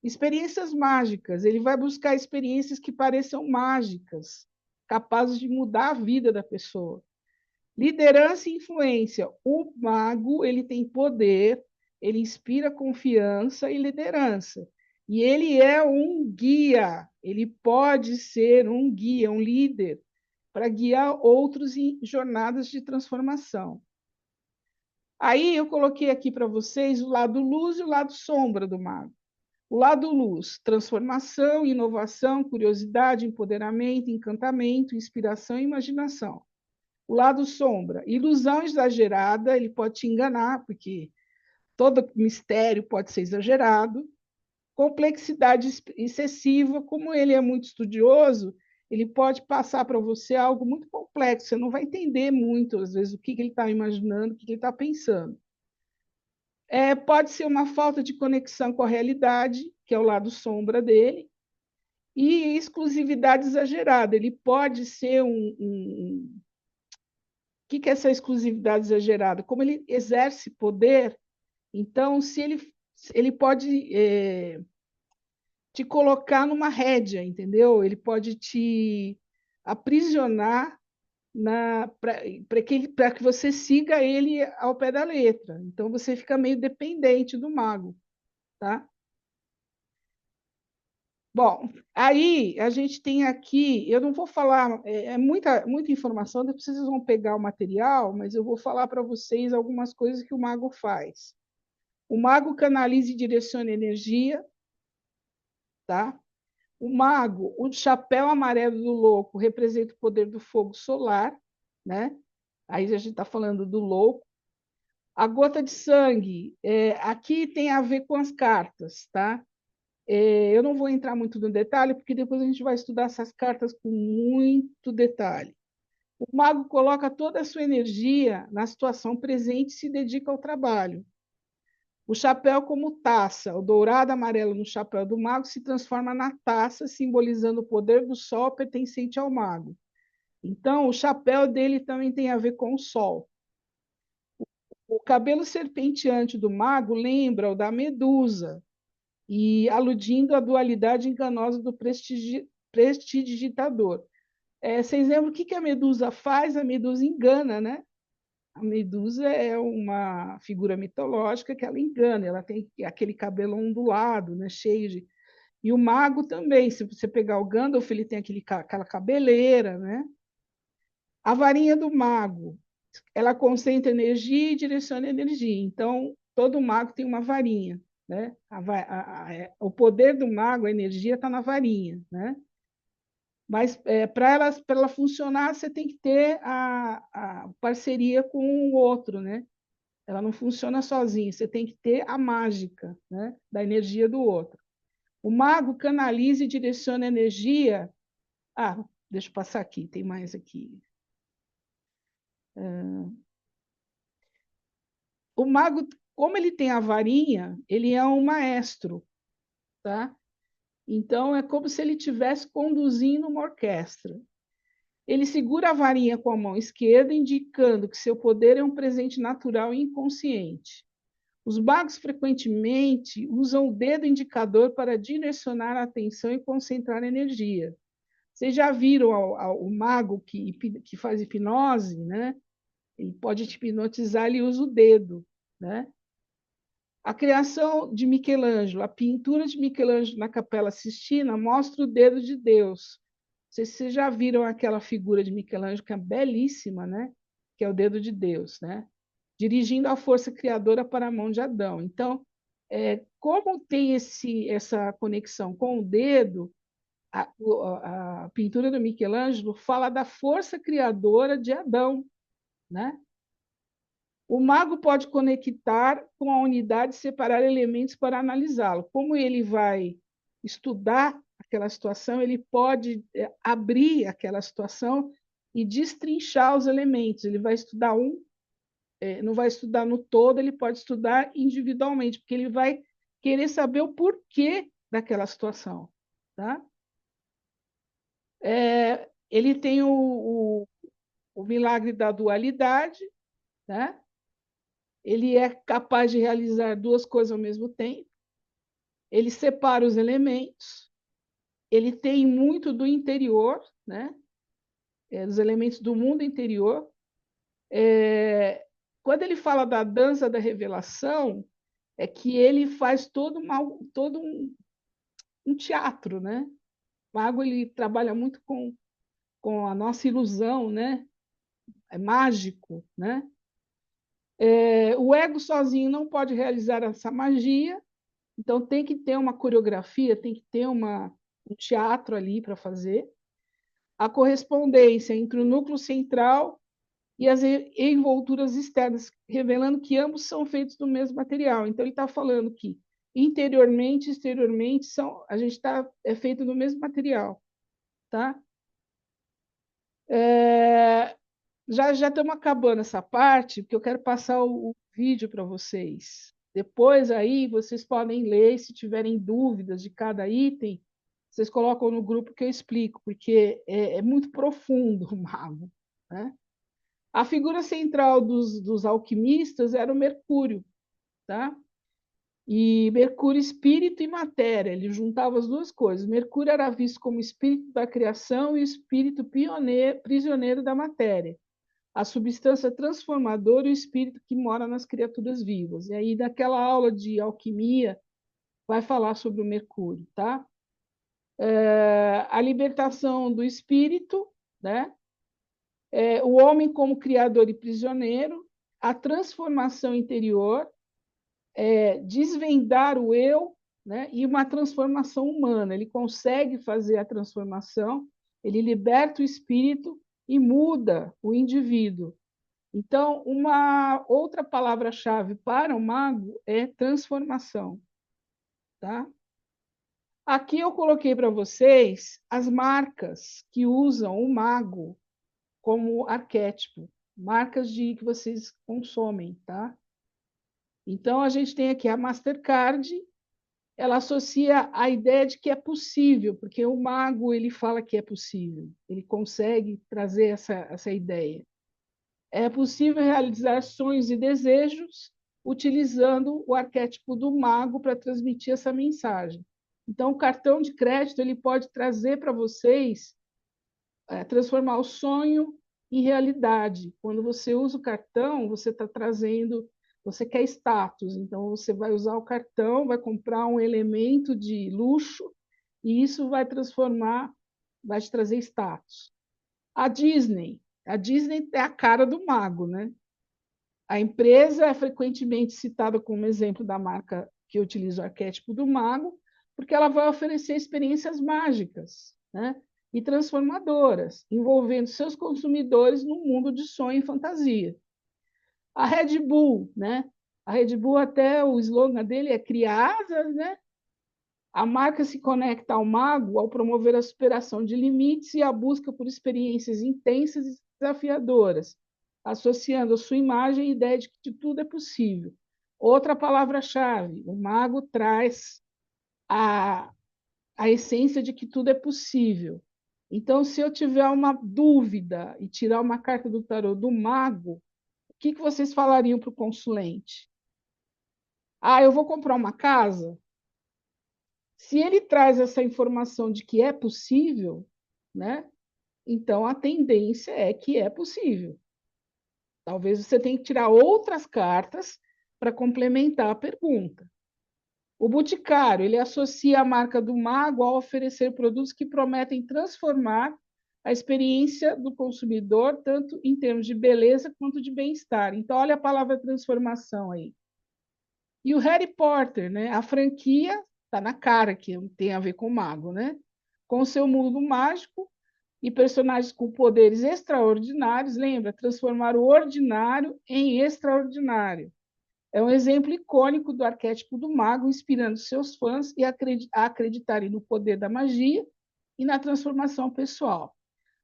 Experiências mágicas, ele vai buscar experiências que pareçam mágicas, capazes de mudar a vida da pessoa. Liderança e influência. O mago, ele tem poder, ele inspira confiança e liderança. E ele é um guia, ele pode ser um guia, um líder, para guiar outros em jornadas de transformação. Aí eu coloquei aqui para vocês o lado luz e o lado sombra do mago. O lado luz: transformação, inovação, curiosidade, empoderamento, encantamento, inspiração e imaginação. O lado sombra: ilusão exagerada, ele pode te enganar, porque todo mistério pode ser exagerado. complexidade excessiva, como ele é muito estudioso, ele pode passar para você algo muito complexo, você não vai entender muito, às vezes, o que ele está imaginando, o que ele está pensando. Pode ser uma falta de conexão com a realidade, que é o lado sombra dele, e exclusividade exagerada. Ele pode ser O que é essa exclusividade exagerada? Como ele exerce poder, então, se ele pode te colocar numa rédea, entendeu? Ele pode te aprisionar para que você siga ele ao pé da letra. Então, você fica meio dependente do mago, tá? Bom, aí a gente tem aqui, eu não vou falar, muita informação, depois vocês vão pegar o material, mas eu vou falar para vocês algumas coisas que o mago faz. O mago canaliza e direciona energia, tá? O mago, o chapéu amarelo do louco, representa o poder do fogo solar, né? Aí a gente está falando do louco. A gota de sangue, aqui tem a ver com as cartas, tá? Eu não vou entrar muito no detalhe, porque depois a gente vai estudar essas cartas com muito detalhe. O mago coloca toda a sua energia na situação presente e se dedica ao trabalho. O chapéu como taça, o dourado amarelo no chapéu do mago se transforma na taça, simbolizando o poder do sol pertencente ao mago. Então, o chapéu dele também tem a ver com o sol. O cabelo serpenteante do mago lembra o da medusa, e aludindo à dualidade enganosa do prestidigitador. Vocês lembram o que a medusa faz? A medusa engana, né? A medusa é uma figura mitológica que ela engana, ela tem aquele cabelo ondulado, né? Cheio de... E o mago também, se você pegar o Gandalf, ele tem aquela cabeleira, né? A varinha do mago, ela concentra energia e direciona energia. Então, todo mago tem uma varinha, né? O poder do mago, a energia, está na varinha, né? Mas para ela funcionar, você tem que ter a parceria com o outro, né? Ela não funciona sozinha, você tem que ter a mágica, né? Da energia do outro. O mago canaliza e direciona a energia. Deixa eu passar aqui, tem mais aqui. O mago, como ele tem a varinha, ele é um maestro, tá? Então, é como se ele estivesse conduzindo uma orquestra. Ele segura a varinha com a mão esquerda, indicando que seu poder é um presente natural e inconsciente. Os magos frequentemente usam o dedo indicador para direcionar a atenção e concentrar a energia. Vocês já viram o mago que faz hipnose, né? Ele pode te hipnotizar, ele usa o dedo, né? A criação de Michelangelo, a pintura de Michelangelo na Capela Sistina mostra o dedo de Deus. Não sei se vocês já viram aquela figura de Michelangelo, que é belíssima, né? Que é o dedo de Deus, né? Dirigindo a força criadora para a mão de Adão. Então, como tem essa conexão com o dedo, a pintura do Michelangelo fala da força criadora de Adão, né? O mago pode conectar com a unidade e separar elementos para analisá-lo. Como ele vai estudar aquela situação, ele pode abrir aquela situação e destrinchar os elementos. Ele vai estudar não vai estudar no todo, ele pode estudar individualmente, porque ele vai querer saber o porquê daquela situação, tá? Ele tem o milagre da dualidade, né? Ele é capaz de realizar duas coisas ao mesmo tempo, ele separa os elementos, ele tem muito do interior, né? Dos elementos do mundo interior. Quando ele fala da dança da revelação, é que ele faz todo um teatro, né? O mago ele trabalha muito com a nossa ilusão, né? É mágico, né? O ego sozinho não pode realizar essa magia, então tem que ter uma coreografia, tem que ter um teatro ali para fazer. A correspondência entre o núcleo central e as envolturas externas, revelando que ambos são feitos do mesmo material. Então, ele está falando que interiormente e exteriormente, a gente é feito do mesmo material, tá? Já estamos acabando essa parte, porque eu quero passar o vídeo para vocês. Depois aí vocês podem ler, se tiverem dúvidas de cada item, vocês colocam no grupo que eu explico, porque é muito profundo o mago, né? A figura central dos alquimistas era o Mercúrio, tá? E Mercúrio, espírito e matéria, ele juntava as duas coisas. Mercúrio era visto como espírito da criação e espírito prisioneiro da matéria, a substância transformadora e o espírito que mora nas criaturas vivas. E aí, naquela aula de alquimia, vai falar sobre o Mercúrio, tá? A libertação do espírito, né? O homem como criador e prisioneiro, a transformação interior, desvendar o eu, né? E uma transformação humana. Ele consegue fazer a transformação, ele liberta o espírito e muda o indivíduo. Então, uma outra palavra-chave para o mago é transformação, tá? Aqui eu coloquei para vocês as marcas que usam o mago como arquétipo, marcas que vocês consomem, tá? Então, a gente tem aqui a Mastercard, ela associa a ideia de que é possível, porque o mago ele fala que é possível, ele consegue trazer essa ideia. É possível realizar sonhos e desejos utilizando o arquétipo do mago para transmitir essa mensagem. Então, o cartão de crédito ele pode trazer para vocês, transformar o sonho em realidade. Quando você usa o cartão, você está trazendo, você quer status, então você vai usar o cartão, vai comprar um elemento de luxo e isso vai transformar, vai te trazer status. A Disney é a cara do mago, né? A empresa é frequentemente citada como exemplo da marca que utiliza o arquétipo do mago, porque ela vai oferecer experiências mágicas, né? E transformadoras, envolvendo seus consumidores num mundo de sonho e fantasia. A Red Bull, né? A Red Bull, até o slogan dele é criar asas, né? A marca se conecta ao mago ao promover a superação de limites e a busca por experiências intensas e desafiadoras, associando a sua imagem a ideia de que tudo é possível. Outra palavra-chave, o mago traz a essência de que tudo é possível. Então, se eu tiver uma dúvida e tirar uma carta do tarô do mago, o que vocês falariam para o consulente? Eu vou comprar uma casa? Se ele traz essa informação de que é possível, né? Então a tendência é que é possível. Talvez você tenha que tirar outras cartas para complementar a pergunta. O Boticário, ele associa a marca do mago a oferecer produtos que prometem transformar a experiência do consumidor, tanto em termos de beleza quanto de bem-estar. Então, olha a palavra transformação aí. E o Harry Potter, né? A franquia está na cara que tem a ver com o mago, né? Com seu mundo mágico e personagens com poderes extraordinários, lembra? Transformar o ordinário em extraordinário. É um exemplo icônico do arquétipo do mago, inspirando seus fãs a acreditarem no poder da magia e na transformação pessoal.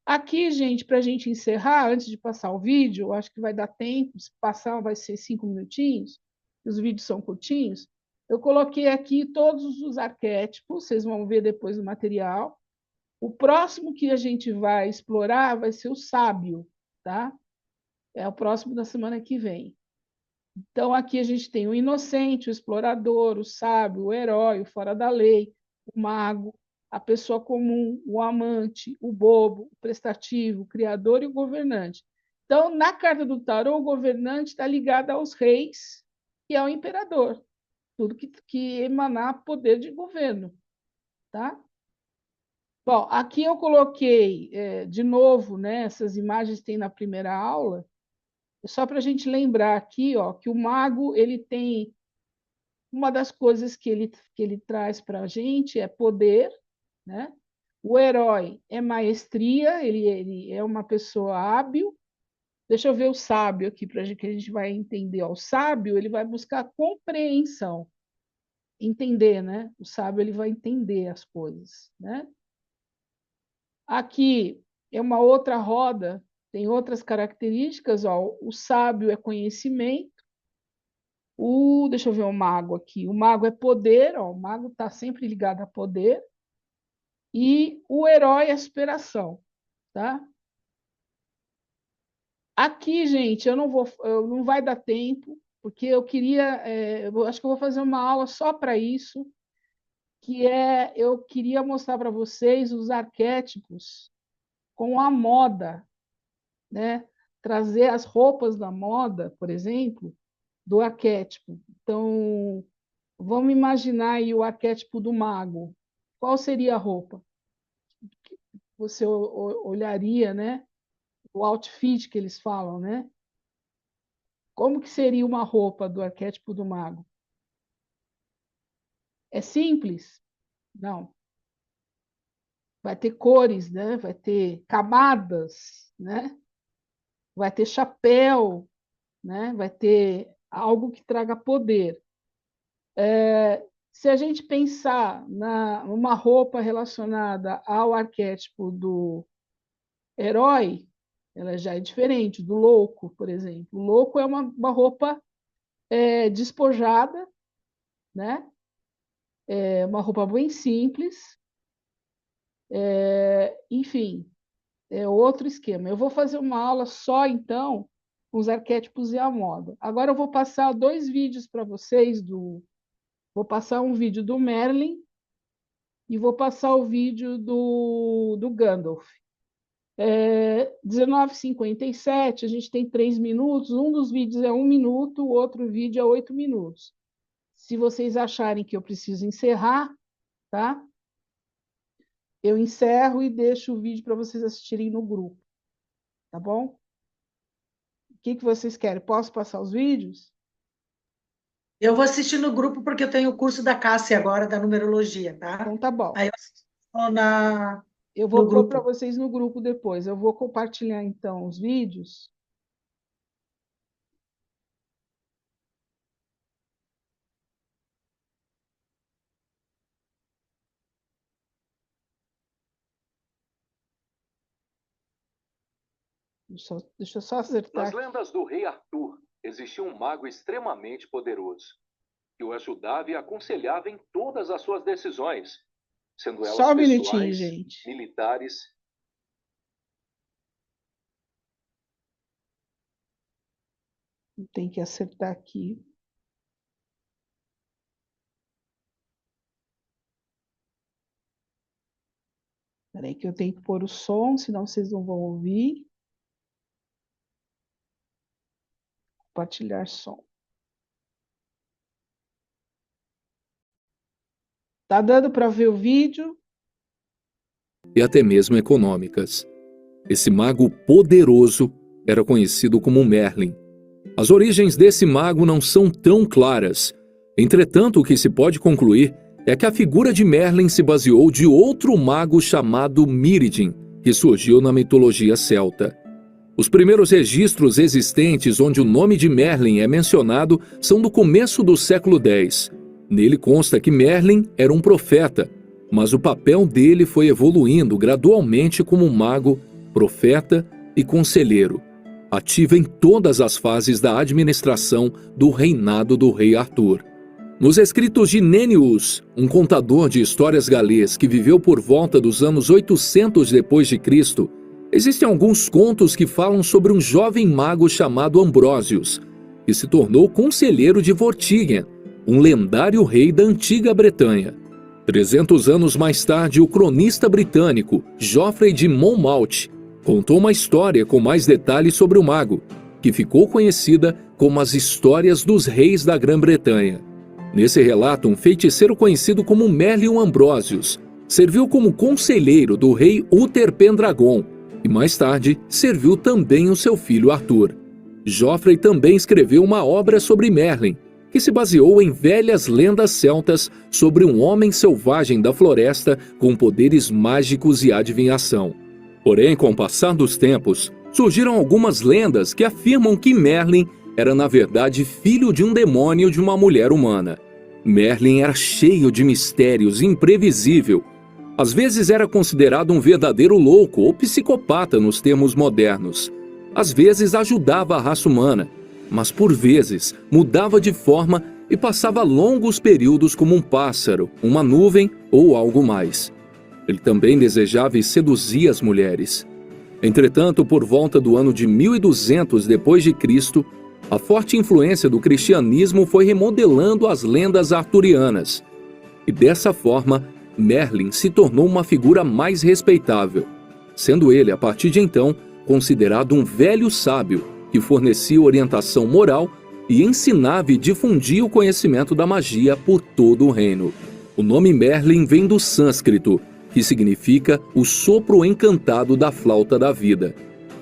Aqui, gente, para a gente encerrar, antes de passar o vídeo, eu acho que vai dar tempo, se passar vai ser 5 minutinhos, os vídeos são curtinhos, eu coloquei aqui todos os arquétipos, vocês vão ver depois no material. O próximo que a gente vai explorar vai ser o sábio, tá? É o próximo da semana que vem. Então, aqui a gente tem o inocente, o explorador, o sábio, o herói, o fora da lei, o mago, a pessoa comum, o amante, o bobo, o prestativo, o criador e o governante. Então, na carta do tarô, o governante está ligado aos reis e ao imperador, tudo que emanar poder de governo, tá? Bom, aqui eu coloquei, de novo, né, essas imagens tem na primeira aula, só para a gente lembrar aqui, ó, que o mago ele tem uma das coisas que ele traz para a gente é poder, né? O herói é maestria, ele é uma pessoa hábil. Deixa eu ver o sábio aqui para que a gente vai entender. Ó. O sábio ele vai buscar compreensão. entender, né? O sábio ele vai entender as coisas, né? Aqui é uma outra roda, tem outras características, ó. O sábio é conhecimento. Deixa eu ver o mago aqui. O mago é poder, ó. O mago está sempre ligado a poder. E o herói é superação, tá? Aqui, gente, não vai dar tempo, porque eu acho que eu vou fazer uma aula só para isso, eu queria mostrar para vocês os arquétipos com a moda, né? Trazer as roupas da moda, por exemplo, do arquétipo. Então, vamos imaginar aí o arquétipo do mago. Qual seria a roupa? Você olharia, né? O outfit que eles falam, né? Como que seria uma roupa do arquétipo do mago? É simples? Não. Vai ter cores, né? Vai ter camadas, né? Vai ter chapéu, né? Vai ter algo que traga poder. Se a gente pensar numa roupa relacionada ao arquétipo do herói, ela já é diferente do louco, por exemplo. O louco é uma roupa despojada, né? É uma roupa bem simples. Enfim, é outro esquema. Eu vou fazer uma aula só, então, com os arquétipos e a moda. Agora eu vou passar 2 vídeos para vocês. Vou passar um vídeo do Merlin e vou passar o vídeo do Gandalf. 19h57, a gente tem 3 minutos. Um dos vídeos é 1 minuto, o outro vídeo é 8 minutos. Se vocês acharem que eu preciso encerrar, tá? Eu encerro e deixo o vídeo para vocês assistirem no grupo. Tá bom? O que vocês querem? Posso passar os vídeos? Eu vou assistir no grupo porque eu tenho o curso da Cássia agora, da numerologia, tá? Então tá bom. Aí eu assisto Eu vou no pôr grupo. para vocês no grupo depois. Eu vou compartilhar, então, os vídeos. Deixa eu só acertar. Nas lendas do rei Arthur, existia um mago extremamente poderoso, que o ajudava e aconselhava em todas as suas decisões, sendo elas Só um minutinho, pessoais, gente. militares. Tem que acertar aqui. Espera aí que eu tenho que pôr o som, senão vocês não vão ouvir. Compartilhar som. Tá dando para ver o vídeo? E até mesmo econômicas. Esse mago poderoso era conhecido como Merlin. As origens desse mago não são tão claras. Entretanto, o que se pode concluir é que a figura de Merlin se baseou de outro mago chamado Myrddin, que surgiu na mitologia celta. Os primeiros registros existentes onde o nome de Merlin é mencionado são do começo do século X. Nele consta que Merlin era um profeta, mas o papel dele foi evoluindo gradualmente como mago, profeta e conselheiro, ativo em todas as fases da administração do reinado do rei Arthur. Nos escritos de Nennius, um contador de histórias galês que viveu por volta dos anos 800 d.C., existem alguns contos que falam sobre um jovem mago chamado Ambrosius, que se tornou conselheiro de Vortigern, um lendário rei da antiga Bretanha. 300 anos mais tarde, o cronista britânico Geoffrey de Monmouth contou uma história com mais detalhes sobre o mago, que ficou conhecida como as Histórias dos Reis da Grã-Bretanha. Nesse relato, um feiticeiro conhecido como Merlin Ambrosius serviu como conselheiro do rei Uther Pendragon e mais tarde serviu também o seu filho Arthur. Geoffrey também escreveu uma obra sobre Merlin, que se baseou em velhas lendas celtas sobre um homem selvagem da floresta com poderes mágicos e adivinhação. Porém, com o passar dos tempos, surgiram algumas lendas que afirmam que Merlin era na verdade filho de um demônio de uma mulher humana. Merlin era cheio de mistérios, imprevisível. Às vezes era considerado um verdadeiro louco ou psicopata nos termos modernos. Às vezes ajudava a raça humana, mas por vezes mudava de forma e passava longos períodos como um pássaro, uma nuvem ou algo mais. Ele também desejava e seduzia as mulheres. Entretanto, por volta do ano de 1200 depois de Cristo, a forte influência do cristianismo foi remodelando as lendas arturianas. E dessa forma, Merlin se tornou uma figura mais respeitável, sendo ele, a partir de então, considerado um velho sábio que fornecia orientação moral e ensinava e difundia o conhecimento da magia por todo o reino. O nome Merlin vem do sânscrito, que significa o sopro encantado da flauta da vida.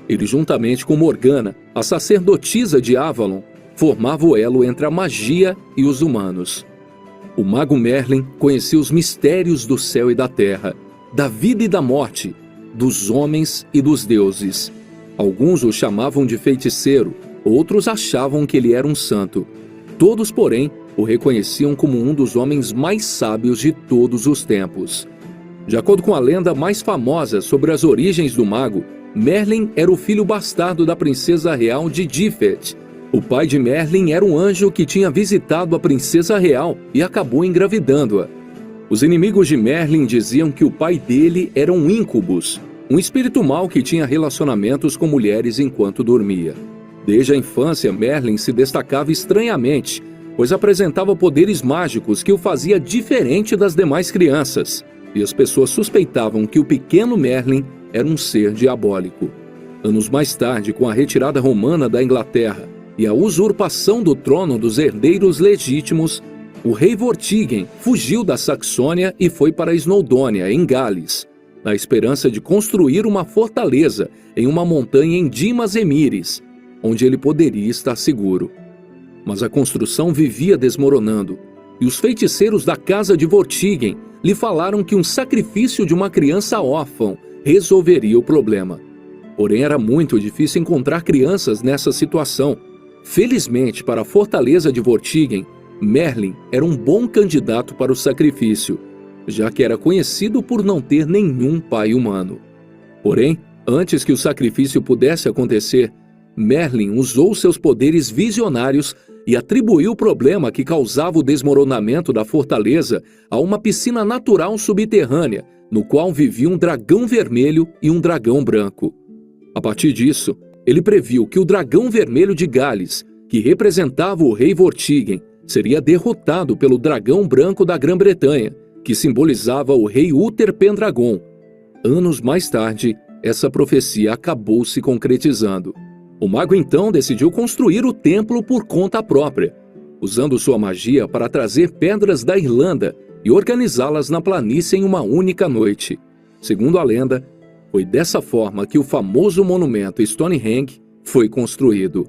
Ele, juntamente com Morgana, a sacerdotisa de Avalon, formava o elo entre a magia e os humanos. O mago Merlin conhecia os mistérios do céu e da terra, da vida e da morte, dos homens e dos deuses. Alguns o chamavam de feiticeiro, outros achavam que ele era um santo. Todos, porém, o reconheciam como um dos homens mais sábios de todos os tempos. De acordo com a lenda mais famosa sobre as origens do mago, Merlin era o filho bastardo da princesa real de Dyfed. O pai de Merlin era um anjo que tinha visitado a princesa real e acabou engravidando-a. Os inimigos de Merlin diziam que o pai dele era um íncubus, um espírito mau que tinha relacionamentos com mulheres enquanto dormia. Desde a infância, Merlin se destacava estranhamente, pois apresentava poderes mágicos que o fazia diferente das demais crianças, e as pessoas suspeitavam que o pequeno Merlin era um ser diabólico. Anos mais tarde, com a retirada romana da Inglaterra e a usurpação do trono dos herdeiros legítimos, o rei Vortigern fugiu da Saxônia e foi para Snowdonia, em Gales, na esperança de construir uma fortaleza em uma montanha em Dimas Emíris, onde ele poderia estar seguro. Mas a construção vivia desmoronando, e os feiticeiros da casa de Vortigern lhe falaram que um sacrifício de uma criança órfã resolveria o problema. Porém, era muito difícil encontrar crianças nessa situação. Felizmente, para a fortaleza de Vortigern, Merlin era um bom candidato para o sacrifício, já que era conhecido por não ter nenhum pai humano. Porém, antes que o sacrifício pudesse acontecer, Merlin usou seus poderes visionários e atribuiu o problema que causava o desmoronamento da fortaleza a uma piscina natural subterrânea, no qual vivia um dragão vermelho e um dragão branco. A partir disso, ele previu que o dragão vermelho de Gales, que representava o rei Vortigern, seria derrotado pelo dragão branco da Grã-Bretanha, que simbolizava o rei Uther Pendragon. Anos mais tarde, essa profecia acabou se concretizando. O mago então decidiu construir o templo por conta própria, usando sua magia para trazer pedras da Irlanda e organizá-las na planície em uma única noite. Segundo a lenda, foi dessa forma que o famoso monumento Stonehenge foi construído.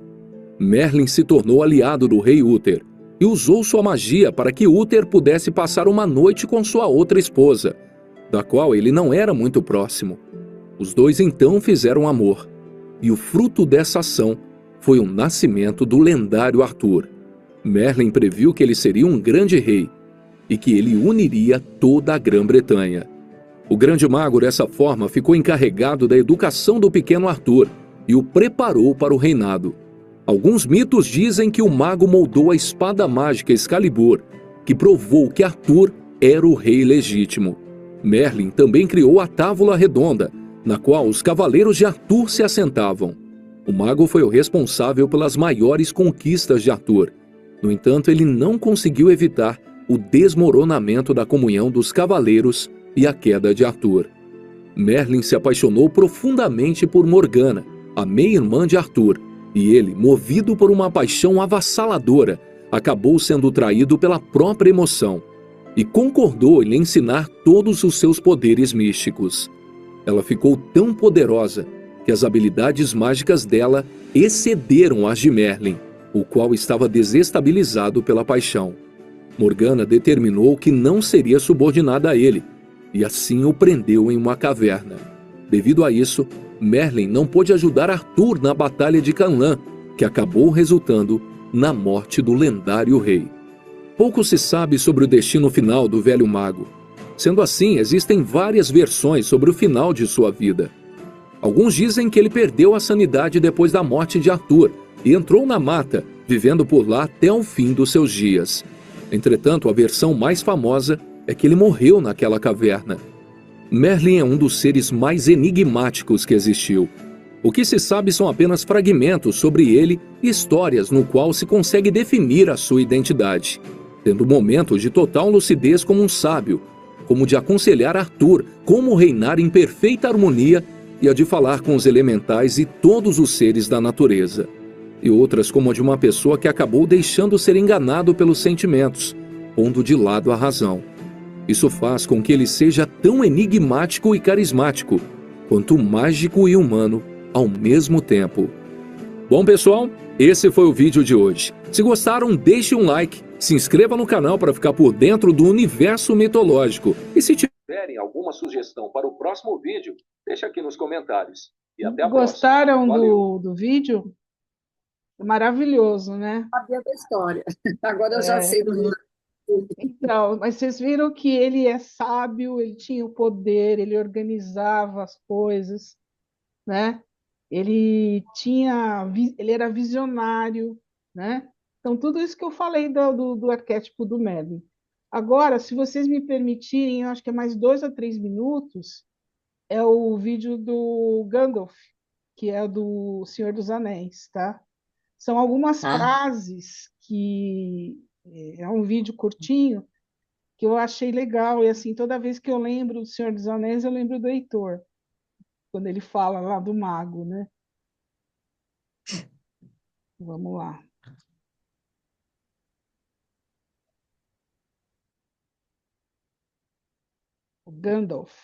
Merlin se tornou aliado do rei Uther e usou sua magia para que Uther pudesse passar uma noite com sua outra esposa, da qual ele não era muito próximo. Os dois então fizeram amor, e o fruto dessa ação foi o nascimento do lendário Arthur. Merlin previu que ele seria um grande rei e que ele uniria toda a Grã-Bretanha. O grande mago, dessa forma, ficou encarregado da educação do pequeno Arthur e o preparou para o reinado. Alguns mitos dizem que o mago moldou a espada mágica Excalibur, que provou que Arthur era o rei legítimo. Merlin também criou a Távola Redonda, na qual os cavaleiros de Arthur se assentavam. O mago foi o responsável pelas maiores conquistas de Arthur. No entanto, ele não conseguiu evitar o desmoronamento da comunhão dos cavaleiros e a queda de Arthur. Merlin se apaixonou profundamente por Morgana, a meia-irmã de Arthur, e ele, movido por uma paixão avassaladora, acabou sendo traído pela própria emoção e concordou em lhe ensinar todos os seus poderes místicos. Ela ficou tão poderosa que as habilidades mágicas dela excederam as de Merlin, o qual estava desestabilizado pela paixão. Morgana determinou que não seria subordinada a ele, e assim o prendeu em uma caverna. Devido a isso, Merlin não pôde ajudar Arthur na Batalha de Canlan, que acabou resultando na morte do lendário rei. Pouco se sabe sobre o destino final do velho mago. Sendo assim, existem várias versões sobre o final de sua vida. Alguns dizem que ele perdeu a sanidade depois da morte de Arthur e entrou na mata, vivendo por lá até o fim dos seus dias. Entretanto, a versão mais famosa é que ele morreu naquela caverna. Merlin é um dos seres mais enigmáticos que existiu. O que se sabe são apenas fragmentos sobre ele e histórias no qual se consegue definir a sua identidade, tendo momentos de total lucidez como um sábio, como de aconselhar Arthur como reinar em perfeita harmonia e a de falar com os elementais e todos os seres da natureza, e outras como a de uma pessoa que acabou deixando ser enganado pelos sentimentos, pondo de lado a razão. Isso faz com que ele seja tão enigmático e carismático, quanto mágico e humano ao mesmo tempo. Bom, pessoal, esse foi o vídeo de hoje. Se gostaram, deixe um like, se inscreva no canal para ficar por dentro do universo mitológico. E se tiverem alguma sugestão para o próximo vídeo, deixa aqui nos comentários. E até a Gostaram próxima. do vídeo? Maravilhoso, né? Sabia da história. Agora eu já sei do Então, mas vocês viram que ele é sábio, ele tinha o poder, ele organizava as coisas, né? Ele era visionário, né? Então, tudo isso que eu falei do arquétipo do Merlin. Agora, se vocês me permitirem, eu acho que é mais 2 a 3 minutos, é o vídeo do Gandalf, que é do Senhor dos Anéis, tá? São algumas frases que é um vídeo curtinho que eu achei legal, e assim, toda vez que eu lembro do Senhor dos Anéis, eu lembro do Heitor, quando ele fala lá do mago, né? Vamos lá. O Gandalf.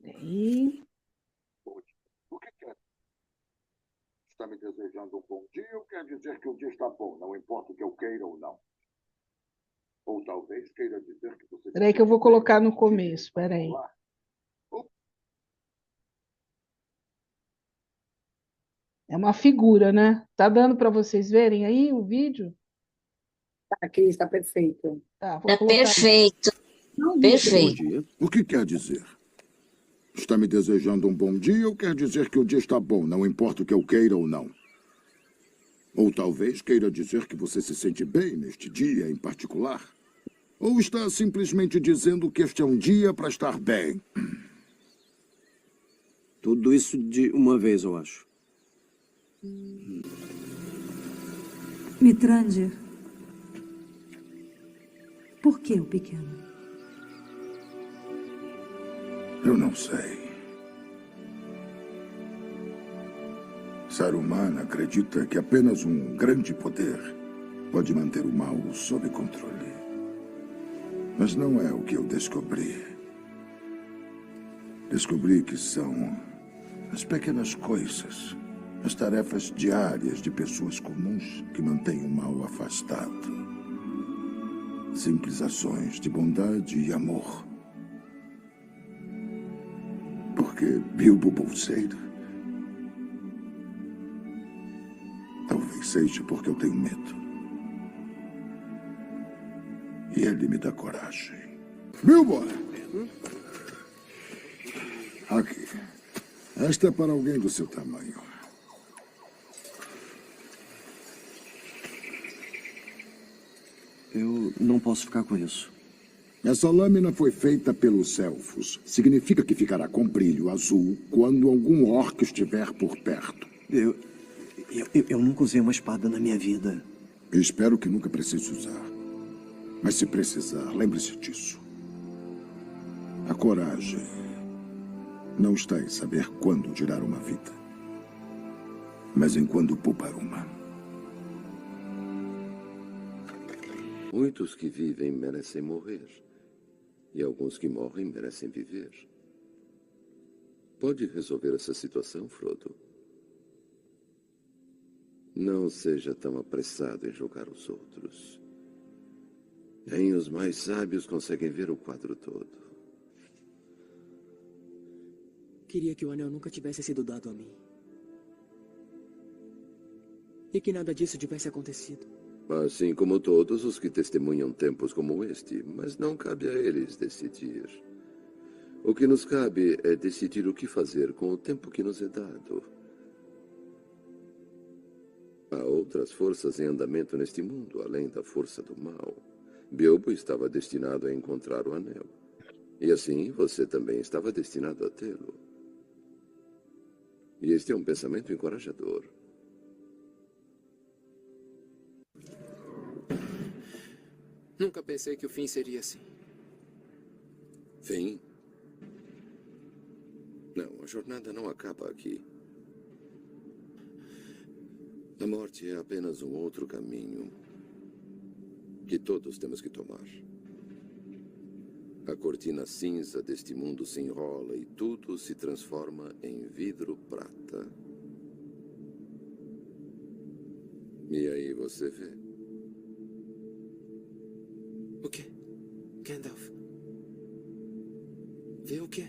E... O que quer? Está me desejando um bom dia ou quer dizer que o dia está bom, não importa o que eu queira ou não? Ou talvez queira dizer que você... Espera aí que eu vou colocar no começo, espera aí. É uma figura, né? Tá dando para vocês verem aí o vídeo? Aqui está perfeito. Tá, Tá perfeito. Perfeito. Bom dia. O que quer dizer? Está me desejando um bom dia ou quer dizer que o dia está bom, não importa o que eu queira ou não? Ou talvez queira dizer que você se sente bem neste dia em particular? Ou está simplesmente dizendo que este é um dia para estar bem? Tudo isso de uma vez, eu acho. Mithrandir, por que o pequeno? Eu não sei. Saruman acredita que apenas um grande poder pode manter o mal sob controle. Mas não é o que eu descobri. Descobri que são as pequenas coisas, as tarefas diárias de pessoas comuns que mantêm o mal afastado. Simples ações de bondade e amor. Porque Bilbo Bolseiro? Talvez seja porque eu tenho medo. E ele me dá coragem. Bilbo! Aqui. Esta é para alguém do seu tamanho. Eu não posso ficar com isso. Essa lâmina foi feita pelos elfos. Significa que ficará com brilho azul quando algum orc estiver por perto. Eu nunca usei uma espada na minha vida. Espero que nunca precise usar. Mas se precisar, lembre-se disso. A coragem não está em saber quando tirar uma vida, mas em quando poupar uma. Muitos que vivem merecem morrer. E alguns que morrem merecem viver. Pode resolver essa situação, Frodo? Não seja tão apressado em julgar os outros. Nem os mais sábios conseguem ver o quadro todo. Queria que o anel nunca tivesse sido dado a mim. E que nada disso tivesse acontecido. Assim como todos os que testemunham tempos como este, mas não cabe a eles decidir. O que nos cabe é decidir o que fazer com o tempo que nos é dado. Há outras forças em andamento neste mundo, além da força do mal. Bilbo estava destinado a encontrar o anel. E assim, você também estava destinado a tê-lo. E este é um pensamento encorajador. Nunca pensei que o fim seria assim. Fim? Não, a jornada não acaba aqui. A morte é apenas um outro caminho que todos temos que tomar. A cortina cinza deste mundo se enrola e tudo se transforma em vidro prata. E aí você vê. O quê? Gandalf? Vê o quê?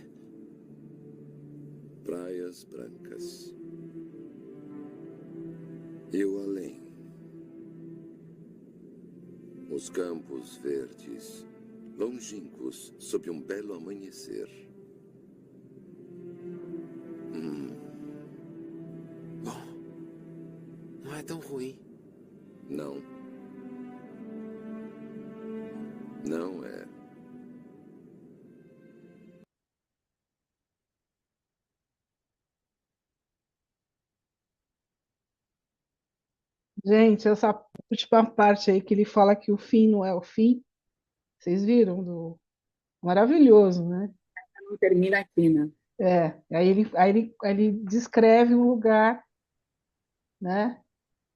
Praias brancas. E o além. Os campos verdes, longínquos, sob um belo amanhecer. Bom, não é tão ruim. Não. Não é. Gente, essa última parte aí que ele fala que o fim não é o fim, vocês viram? Maravilhoso, né? Não termina aqui, né? Aí ele descreve um lugar, né?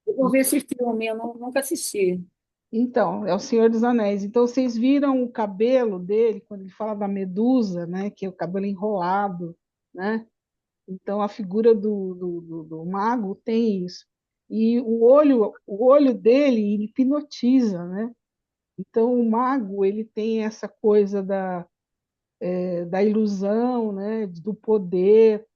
Eu vou ver esse filme, eu nunca assisti. Então, é o Senhor dos Anéis. Então, vocês viram o cabelo dele, quando ele fala da medusa, né? Que é o cabelo enrolado, né? Então, a figura do mago tem isso. E o olho dele ele hipnotiza, né? Então, o mago ele tem essa coisa da ilusão, né? Do poder.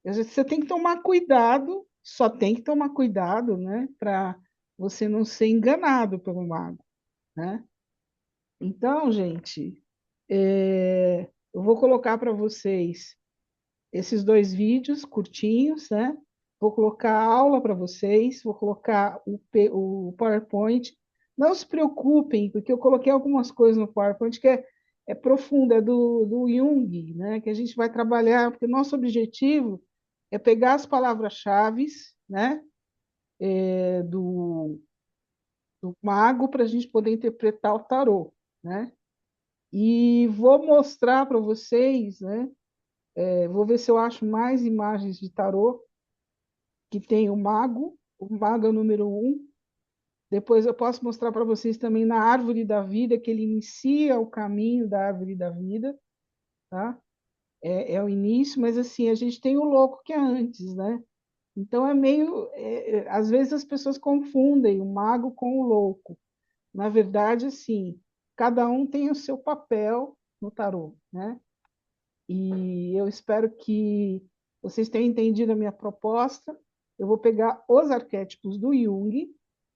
Você tem que tomar cuidado, só tem que tomar cuidado, né? Para você não ser enganado pelo mago, né? Então, gente, eu vou colocar para vocês esses 2 vídeos curtinhos, né? Vou colocar a aula para vocês, vou colocar o PowerPoint. Não se preocupem, porque eu coloquei algumas coisas no PowerPoint que é profundo, é do Jung, né? Que a gente vai trabalhar, porque o nosso objetivo é pegar as palavras-chave, né? Do mago para a gente poder interpretar o tarô, né? E vou mostrar para vocês, né? Vou ver se eu acho mais imagens de tarô, que tem o mago é o número 1. Depois eu posso mostrar para vocês também na árvore da vida, que ele inicia o caminho da árvore da vida, tá? É o início, mas assim, a gente tem o louco que é antes, né? Então é meio. Às vezes as pessoas confundem o mago com o louco. Na verdade, assim, cada um tem o seu papel no tarô, né? E eu espero que vocês tenham entendido a minha proposta. Eu vou pegar os arquétipos do Jung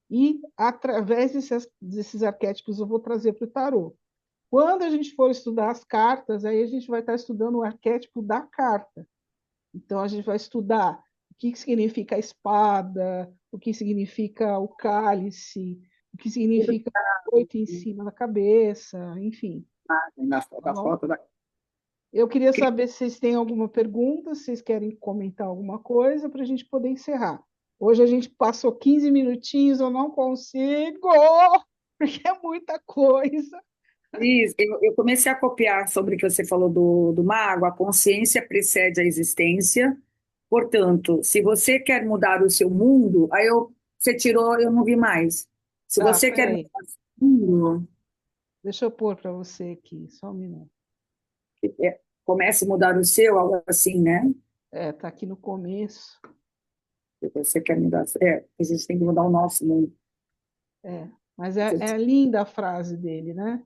e, através desses arquétipos, eu vou trazer para o tarô. Quando a gente for estudar as cartas, aí a gente vai estar estudando o arquétipo da carta. Então, a gente vai estudar o que significa a espada, o que significa o cálice, o que significa o 8 em cima da cabeça, enfim. Na foto da... Eu queria saber se vocês têm alguma pergunta, se vocês querem comentar alguma coisa para a gente poder encerrar. Hoje a gente passou 15 minutinhos, eu não consigo, porque é muita coisa. Isso, eu comecei a copiar sobre o que você falou do mago, a consciência precede a existência. Portanto, se você quer mudar o seu mundo, você tirou, eu não vi mais. Se você quer peraí. mudar o seu mundo, Deixa eu pôr para você aqui, só um minuto. comece a mudar o seu, algo assim, né? Tá aqui no começo. Se você quer mudar, a gente tem que mudar o nosso mundo. Mas é linda a frase dele, né?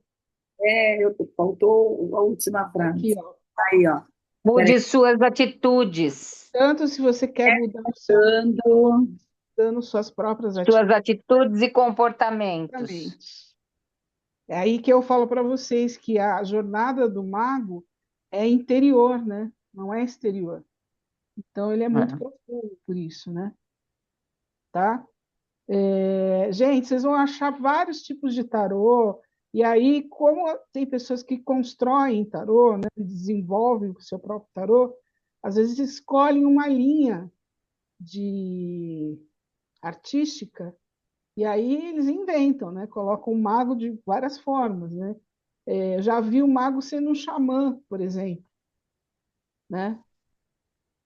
Faltou a última frase. Aqui, ó. Aí, ó. Mude suas atitudes. Tanto se você quer mudar o seu... dando suas próprias Suas atitudes e comportamentos. Exatamente. É aí que eu falo para vocês que a jornada do mago é interior, né? Não é exterior. Então, ele é muito profundo por isso, né? Tá? Gente, vocês vão achar vários tipos de tarô, e aí, como tem pessoas que constroem tarô, né? Desenvolvem o seu próprio tarô, às vezes escolhem uma linha de artística, e aí eles inventam, né? Colocam o mago de várias formas, né? Eu já vi o mago sendo um xamã, por exemplo, né?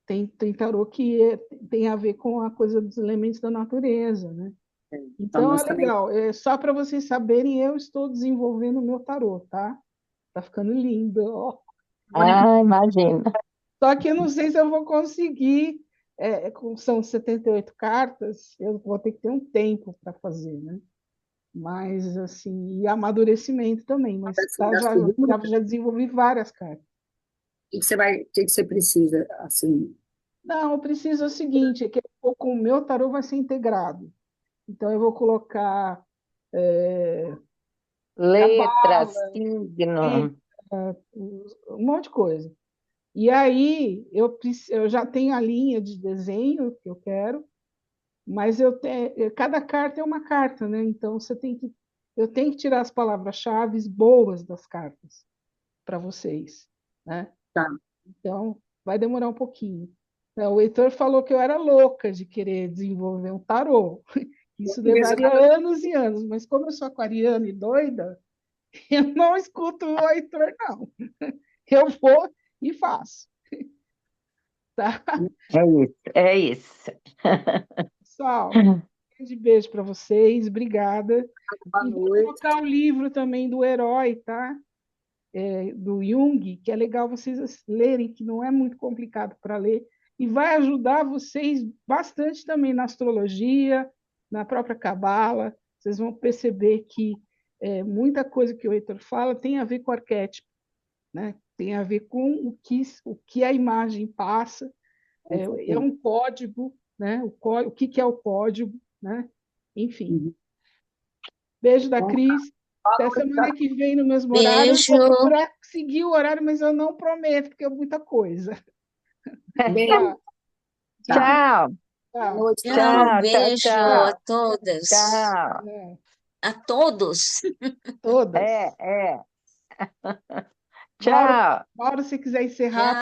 Tem tarô que tem a ver com a coisa dos elementos da natureza, né? Então é legal. Só para vocês saberem, eu estou desenvolvendo o meu tarô, tá? Tá ficando lindo. Ó. Imagina. Só que eu não sei se eu vou conseguir. São 78 cartas, eu vou ter que ter um tempo para fazer, né? Mas, assim, e amadurecimento também. Mas já desenvolvi várias cartas. O que você precisa, assim? Não, eu preciso o seguinte, é que com o meu tarô vai ser integrado. Então, eu vou colocar letras, cabala, signo. um monte de coisa. E aí, eu já tenho a linha de desenho que eu quero, mas cada carta é uma carta, né? Então, eu tenho que tirar as palavras-chave boas das cartas para vocês, né? Tá. Então, vai demorar um pouquinho. Então, o Heitor falou que eu era louca de querer desenvolver um tarô. Isso levaria anos e anos, mas como eu sou aquariana e doida, eu não escuto o Heitor, não. Eu vou e faço. Tá? É isso. Pessoal, um grande beijo para vocês, obrigada. Boa E vou noite. colocar o livro também do Herói, tá? Do Jung, que é legal vocês lerem, que não é muito complicado para ler, e vai ajudar vocês bastante também na astrologia, na própria cabala. Vocês vão perceber que muita coisa que o Heitor fala tem a ver com arquétipo, né? Tem a ver com o que a imagem passa. É um código, né? O que é o código, né? Enfim. Beijo da Cris. Até semana que vem no mesmo horário. Beijo. Eu vou procurar seguir o horário, mas eu não prometo, porque é muita coisa. Tchau. Tchau. Tchau, beijo a todas. Tchau. A todos. Todas. Tchau. Mauro, se quiser encerrar.